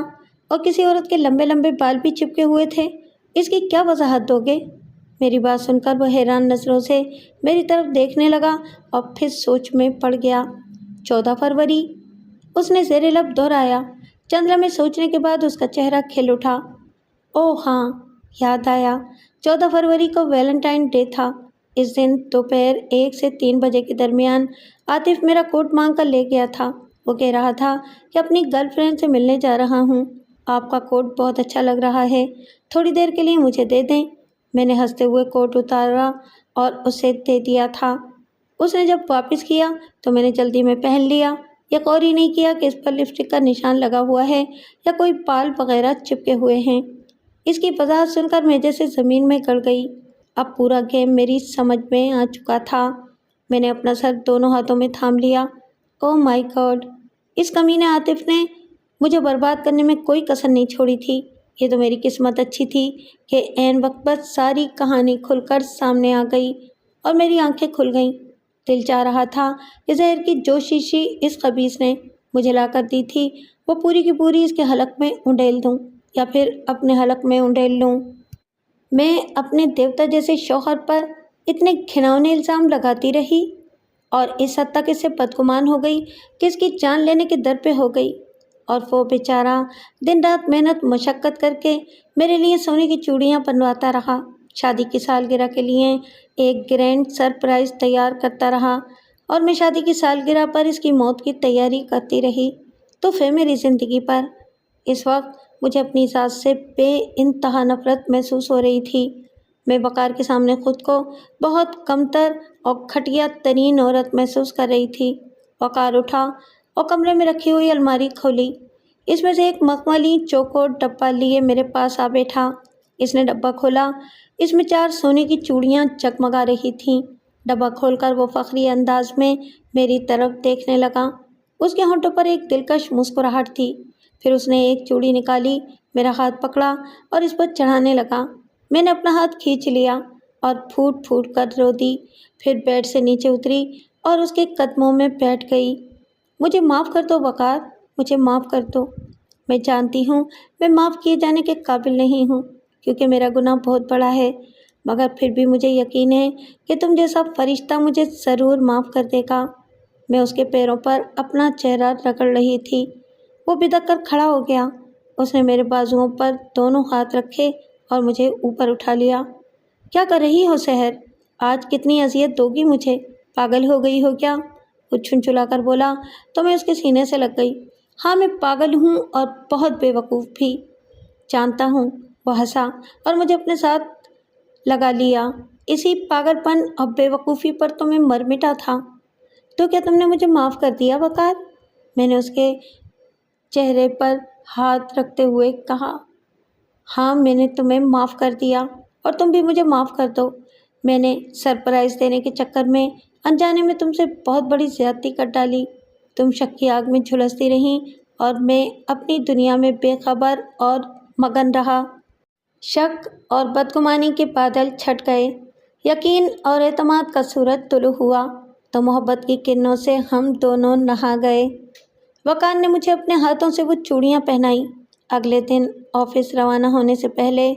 اور کسی عورت کے لمبے لمبے بال بھی چپکے ہوئے تھے، اس کی کیا وضاحت دو گے؟ میری بات سن کر وہ حیران نظروں سے میری طرف دیکھنے لگا اور پھر سوچ میں پڑ گیا۔ 14 فروری، اس نے زیر لب دہرایا۔ چند لمحے سوچنے کے بعد اس کا چہرہ کھل اٹھا۔ اوہ ہاں، یاد آیا، 14 فروری کو ویلنٹائن ڈے تھا۔ اس دن دوپہر 1 سے 3 بجے کے درمیان عاطف میرا کوٹ مانگ کر لے گیا تھا۔ وہ کہہ رہا تھا کہ اپنی گرل فرینڈ سے ملنے جا رہا ہوں، آپ کا کوٹ بہت اچھا لگ رہا ہے، تھوڑی دیر کے لیے مجھے دے دیں۔ میں نے ہنستے ہوئے کوٹ اتارا اور اسے دے دیا تھا۔ اس نے جب واپس کیا تو میں نے جلدی میں پہن لیا، یہ غور ہی نہیں کیا کہ اس پر لپسٹک کا نشان لگا ہوا ہے یا کوئی بال وغیرہ چپکے ہوئے ہیں۔ اس کی وضاحت سن کر میں جیسے زمین میں گڑ گئی۔ اب پورا گیم میری سمجھ میں آ چکا تھا۔ میں نے اپنا سر دونوں ہاتھوں میں تھام لیا۔ اوہ مائی گاڈ، اس کمینے عاطف نے مجھے برباد کرنے میں کوئی کسر نہیں چھوڑی تھی۔ یہ تو میری قسمت اچھی تھی کہ عین وقت پر ساری کہانی کھل کر سامنے آ گئی اور میری آنکھیں کھل گئیں۔ دل چاہ رہا تھا کہ زہر کی جو شیشی اس خبیث نے مجھے لا کر دی تھی وہ پوری کی پوری اس کے حلق میں انڈیل دوں یا پھر اپنے حلق میں انڈیل لوں۔ میں اپنے دیوتا جیسے شوہر پر اتنے گھناؤنے الزام لگاتی رہی اور اس حد تک اس سے بدگمان ہو گئی کہ اس کی جان لینے کے در پہ ہو گئی، اور وہ بیچارہ دن رات محنت مشقت کر کے میرے لیے سونے کی چوڑیاں بنواتا رہا، شادی کی سالگرہ کے لیے ایک گرینڈ سرپرائز تیار کرتا رہا، اور میں شادی کی سالگرہ پر اس کی موت کی تیاری کرتی رہی۔ تو پھر میری زندگی پر اس وقت مجھے اپنی ذات سے بے انتہا نفرت محسوس ہو رہی تھی۔ میں وقار کے سامنے خود کو بہت کمتر اور گھٹیا ترین عورت محسوس کر رہی تھی۔ وقار اٹھا اور کمرے میں رکھی ہوئی الماری کھولی، اس میں سے ایک مخملی چوکور ڈبہ لیے میرے پاس آ بیٹھا۔ اس نے ڈبہ کھولا، اس میں 4 سونے کی چوڑیاں جگمگا رہی تھیں۔ ڈبہ کھول کر وہ فخری انداز میں میری طرف دیکھنے لگا۔ اس کے ہونٹوں پر ایک دلکش مسکراہٹ تھی۔ پھر اس نے ایک چوڑی نکالی، میرا ہاتھ پکڑا اور اس پر چڑھانے لگا۔ میں نے اپنا ہاتھ کھینچ لیا اور پھوٹ پھوٹ کر رو دی، پھر بیڈ سے نیچے اتری اور اس کے قدموں میں بیٹھ گئی۔ مجھے معاف کر دو وقار، مجھے معاف کر دو۔ میں جانتی ہوں میں معاف کیے جانے کے قابل نہیں ہوں کیونکہ میرا گناہ بہت بڑا ہے، مگر پھر بھی مجھے یقین ہے کہ تم جیسا فرشتہ مجھے ضرور معاف کر دے گا۔ میں اس کے پیروں پر اپنا چہرہ رگڑ رہی تھی۔ وہ بدک کر کھڑا ہو گیا۔ اس نے میرے بازوؤں پر دونوں ہاتھ رکھے اور مجھے اوپر اٹھا لیا۔ کیا کر رہی ہو سحر؟ آج کتنی اذیت دو گی مجھے؟ پاگل ہو گئی ہو کیا؟ وہ چھنچھلا کر بولا تو میں اس کے سینے سے لگ گئی۔ ہاں میں پاگل ہوں اور بہت بے وقوف بھی، جانتا ہوں۔ وہ ہنسا اور مجھے اپنے ساتھ لگا لیا۔ اسی پاگل پن اور بے وقوفی پر تو میں مر مٹا تھا۔ تو کیا تم نے مجھے معاف کر دیا وقار؟ میں نے اس کے چہرے پر ہاتھ رکھتے ہوئے کہا۔ ہاں میں نے تمہیں معاف کر دیا اور تم بھی مجھے معاف کر دو۔ میں نے سرپرائز دینے کے چکر میں انجانے میں تم سے بہت بڑی زیادتی کر ڈالی۔ تم شک کی آگ میں جھلستی رہیں اور میں اپنی دنیا میں بے خبر اور مگن رہا۔ شک اور بدگمانی کے بادل چھٹ گئے، یقین اور اعتماد کا سورج طلوع ہوا تو محبت کی کرنوں سے ہم دونوں نہا گئے۔ وقار نے مجھے اپنے ہاتھوں سے وہ چوڑیاں پہنائیں۔ اگلے دن آفس روانہ ہونے سے پہلے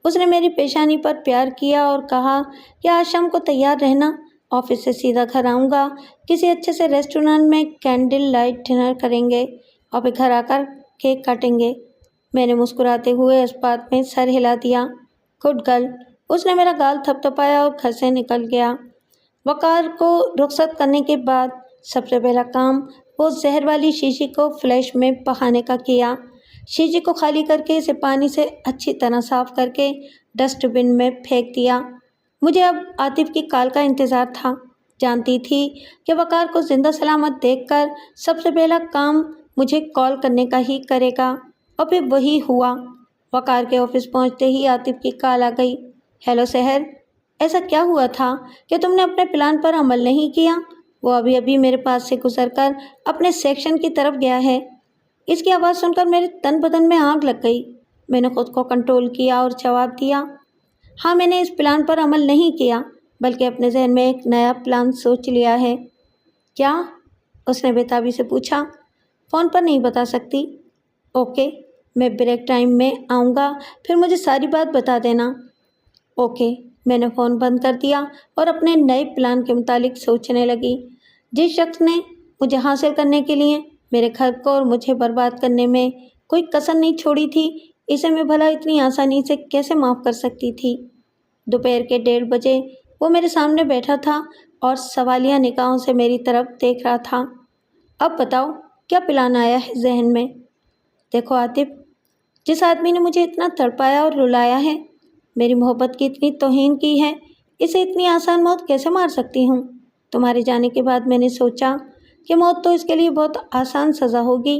اس نے میری پیشانی پر پیار کیا اور کہا کہ آج شام کو تیار رہنا، آفس سے سیدھا گھر آؤں گا، کسی اچھے سے ریسٹورینٹ میں کینڈل لائٹ ڈنر کریں گے اور پھر گھر آ کر کیک کاٹیں گے۔ میں نے مسکراتے ہوئے اس بات میں سر ہلا دیا۔ Good girl. اس نے میرا گال تھپ تھپایا اور گھر سے نکل گیا۔ وقار کو رخصت کرنے کے بعد سب سے پہلا کام وہ زہر والی شیشی کو فلیش میں بہانے کا کیا۔ شیشی کو خالی کر کے اسے پانی سے اچھی طرح صاف کر کے ڈسٹ بن میں پھینک دیا۔ مجھے اب عاطف کی کال کا انتظار تھا۔ جانتی تھی کہ وقار کو زندہ سلامت دیکھ کر سب سے پہلا کام مجھے کال کرنے کا ہی کرے گا، اور پھر وہی ہوا۔ وقار کے آفس پہنچتے ہی عاطف کی کال آ گئی۔ ہیلو سحر، ایسا کیا ہوا تھا کہ تم نے اپنے پلان پر عمل نہیں کیا؟ وہ ابھی ابھی میرے پاس سے گزر کر اپنے سیکشن کی طرف گیا ہے۔ اس کی آواز سن کر میرے تن بدن میں آگ لگ گئی۔ میں نے خود کو کنٹرول کیا اور جواب دیا، ہاں میں نے اس پلان پر عمل نہیں کیا بلکہ اپنے ذہن میں ایک نیا پلان سوچ لیا ہے۔ کیا؟ اس نے بےتابی سے پوچھا۔ فون پر نہیں بتا سکتی۔ اوکے، میں بریک ٹائم میں آؤں گا، پھر مجھے ساری بات بتا دینا۔ اوکے۔ میں نے فون بند کر دیا اور اپنے نئے پلان کے متعلق سوچنے لگی۔ جس شخص نے مجھے حاصل کرنے کے لیے میرے گھر کو اور مجھے برباد کرنے میں کوئی کسر نہیں چھوڑی تھی، اسے میں بھلا اتنی آسانی سے کیسے معاف کر سکتی تھی؟ دوپہر کے 1:30 بجے وہ میرے سامنے بیٹھا تھا اور سوالیہ نگاہوں سے میری طرف دیکھ رہا تھا۔ اب بتاؤ کیا پلان آیا ہے ذہن میں؟ دیکھو عاطف، جس آدمی نے مجھے اتنا تڑپایا اور رلایا ہے، میری محبت کی اتنی توہین کی ہے، اسے اتنی آسان موت کیسے مار سکتی ہوں؟ تمہارے جانے کے بعد میں نے سوچا کہ موت تو اس کے لیے بہت آسان سزا ہوگی،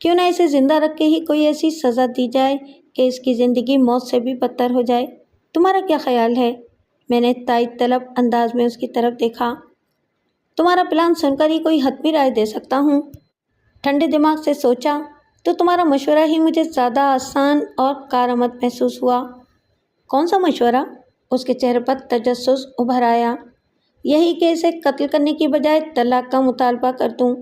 کیوں نہ اسے زندہ رکھ کے ہی کوئی ایسی سزا دی جائے کہ اس کی زندگی موت سے بھی بدتر ہو جائے۔ تمہارا کیا خیال ہے؟ میں نے تائید طلب انداز میں اس کی طرف دیکھا۔ تمہارا پلان سن کر ہی کوئی حتمی رائے دے سکتا ہوں، ٹھنڈے دماغ سے سوچا تو تمہارا مشورہ ہی مجھے زیادہ آسان اور کارآمد محسوس ہوا۔ کون سا مشورہ؟ اس کے چہرے پر تجسس ابھر آیا۔ یہی کہ اسے قتل کرنے کی بجائے طلاق کا مطالبہ کر دوں۔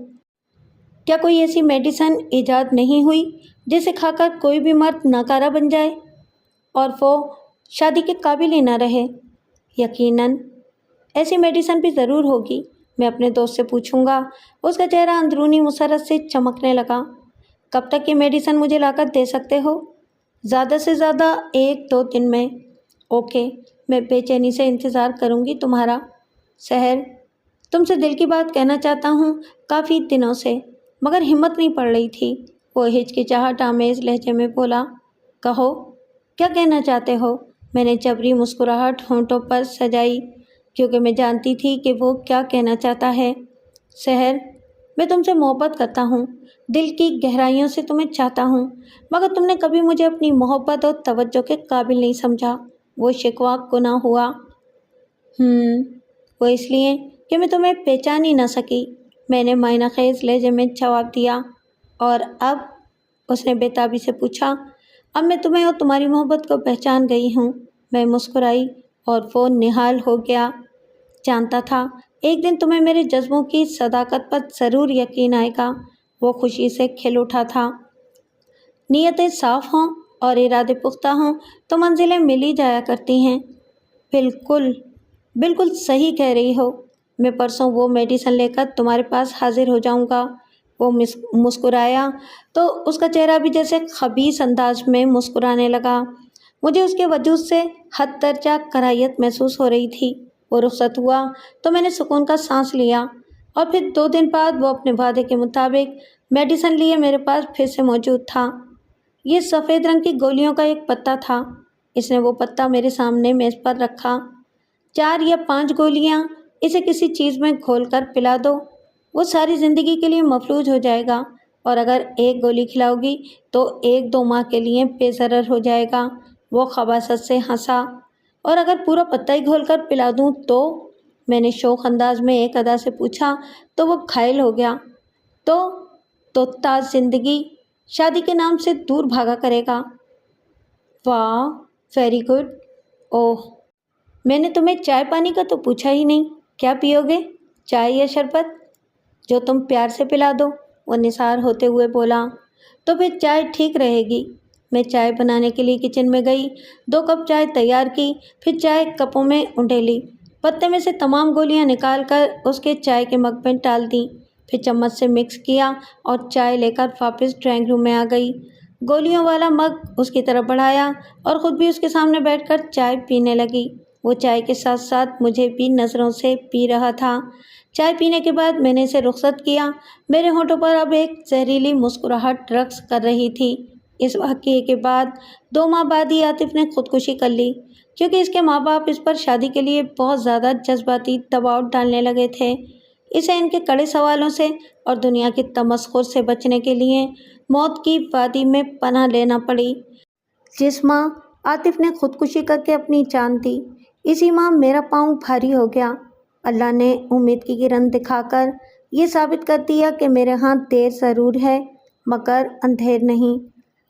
کیا کوئی ایسی میڈیسن ایجاد نہیں ہوئی جسے کھا کر کوئی بھی مرد ناکارہ بن جائے اور وہ شادی کے قابل ہی نہ رہے؟ یقیناً ایسی میڈیسن بھی ضرور ہوگی، میں اپنے دوست سے پوچھوں گا۔ اس کا چہرہ اندرونی مسرت سے چمکنے لگا۔ کب تک یہ میڈیسن مجھے لا کر دے سکتے ہو؟ زیادہ سے زیادہ 1-2 دن میں۔ اوکے، میں بے چینی سے انتظار کروں گی تمہارا۔ سحر، تم سے دل کی بات کہنا چاہتا ہوں کافی دنوں سے، مگر ہمت نہیں پڑ رہی تھی۔ وہ ہچکچاہٹ آمیز لہجے میں بولا۔ کہو، کیا کہنا چاہتے ہو؟ میں نے جبری مسکراہٹ ہونٹوں پر سجائی، کیونکہ میں جانتی تھی کہ وہ کیا کہنا چاہتا ہے۔ سحر، میں تم سے محبت کرتا ہوں، دل کی گہرائیوں سے تمہیں چاہتا ہوں، مگر تم نے کبھی مجھے اپنی محبت اور توجہ کے قابل نہیں سمجھا۔ وہ شکوہ گناہ ہوا۔ وہ اس لیے کہ میں تمہیں پہچان ہی نہ سکی، میں نے معنی خیز لہجے میں جواب دیا۔ اور اب؟ اس نے بے تابی سے پوچھا۔ اب میں تمہیں اور تمہاری محبت کو پہچان گئی ہوں۔ میں مسکرائی اور وہ نہال ہو گیا۔ جانتا تھا ایک دن تمہیں میرے جذبوں کی صداقت پر ضرور یقین آئے گا۔ وہ خوشی سے کھل اٹھا تھا۔ نیتیں صاف ہوں اور ارادے پختہ ہوں تو منزلیں مل ہی جایا کرتی ہیں۔ بالکل صحیح کہہ رہی ہو۔ میں پرسوں وہ میڈیسن لے کر تمہارے پاس حاضر ہو جاؤں گا۔ وہ مسکرایا تو اس کا چہرہ بھی جیسے خبیث انداز میں مسکرانے لگا۔ مجھے اس کے وجود سے حد درجہ کراہیت محسوس ہو رہی تھی۔ وہ رخصت ہوا تو میں نے سکون کا سانس لیا، اور پھر 2 دن بعد وہ اپنے وعدے کے مطابق میڈیسن لیے میرے پاس پھر سے موجود تھا۔ یہ سفید رنگ کی گولیوں کا ایک پتا تھا۔ اس نے وہ پتا میرے سامنے میز پر رکھا۔ 4 یا 5 گولیاں، اسے کسی چیز میں گھول کر پلا دو، وہ ساری زندگی کے لیے مفلوج ہو جائے گا، اور اگر 1 گولی کھلاؤ گی تو 1-2 ماہ کے لیے بے ضرر ہو جائے گا۔ وہ خباثت سے ہنسا۔ اور اگر پورا پتا ہی گھول کر پلا دوں تو؟ میں نے شوخ انداز میں ایک ادا سے پوچھا تو وہ گھائل ہو گیا۔ تو تاج زندگی شادی کے نام سے دور بھاگا کرے گا۔ واہ، ویری گڈ۔ اوہ، میں نے تمہیں چائے پانی کا تو پوچھا ہی نہیں، کیا پیو گے، چائے یا شربت؟ جو تم پیار سے پلا دو، وہ نثار ہوتے ہوئے بولا۔ تو پھر چائے ٹھیک رہے گی۔ میں چائے بنانے کے لیے کچن میں گئی، 2 کپ چائے تیار کی، پھر چائے کپوں میں انڈیلی، پتے میں سے تمام گولیاں نکال کر اس کے چائے کے مگ میں ڈال دیں، پھر چمچ سے مکس کیا اور چائے لے کر واپس ڈرائنگ روم میں آ گئی۔ گولیوں والا مگ اس کی طرف بڑھایا اور خود بھی اس کے سامنے بیٹھ کر چائے پینے لگی۔ وہ چائے کے ساتھ ساتھ مجھے بھی نظروں سے پی رہا تھا۔ چائے پینے کے بعد میں نے اسے رخصت کیا۔ میرے ہونٹوں پر اب ایک زہریلی مسکراہٹ رقص کر رہی تھی۔ اس واقعے کے بعد 2 ماہ بعد ہی عاطف نے خودکشی کر لی، کیونکہ اس کے ماں باپ اس پر شادی کے لیے بہت زیادہ جذباتی دباؤ ڈالنے لگے تھے۔ اسے ان کے کڑے سوالوں سے اور دنیا کی تمسخر سے بچنے کے لیے موت کی وادی میں پناہ لینا پڑی۔ جس ماہ عاطف نے خودکشی کر کے اپنی جان دی، اسی ماہ میرا پاؤں بھاری ہو گیا۔ اللہ نے امید کی کرن دکھا کر یہ ثابت کر دیا کہ میرے ہاں دیر ضرور ہے مگر اندھیر نہیں۔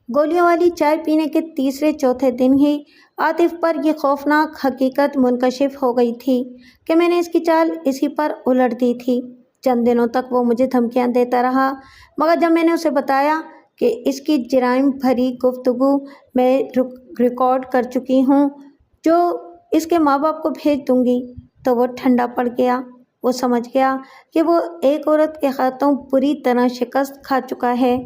گولیوں والی چائے پینے کے تیسرے چوتھے دن ہی عاطف پر یہ خوفناک حقیقت منکشف ہو گئی تھی کہ میں نے اس کی چال اسی پر الٹ دی تھی۔ چند دنوں تک وہ مجھے دھمکیاں دیتا رہا، مگر جب میں نے اسے بتایا کہ اس کی جرائم بھری گفتگو میں ریکارڈ کر چکی ہوں جو اس کے ماں باپ کو بھیج دوں گی، تو وہ ٹھنڈا پڑ گیا۔ وہ سمجھ گیا کہ وہ ایک عورت کے ہاتھوں بری طرح شکست کھا چکا ہے۔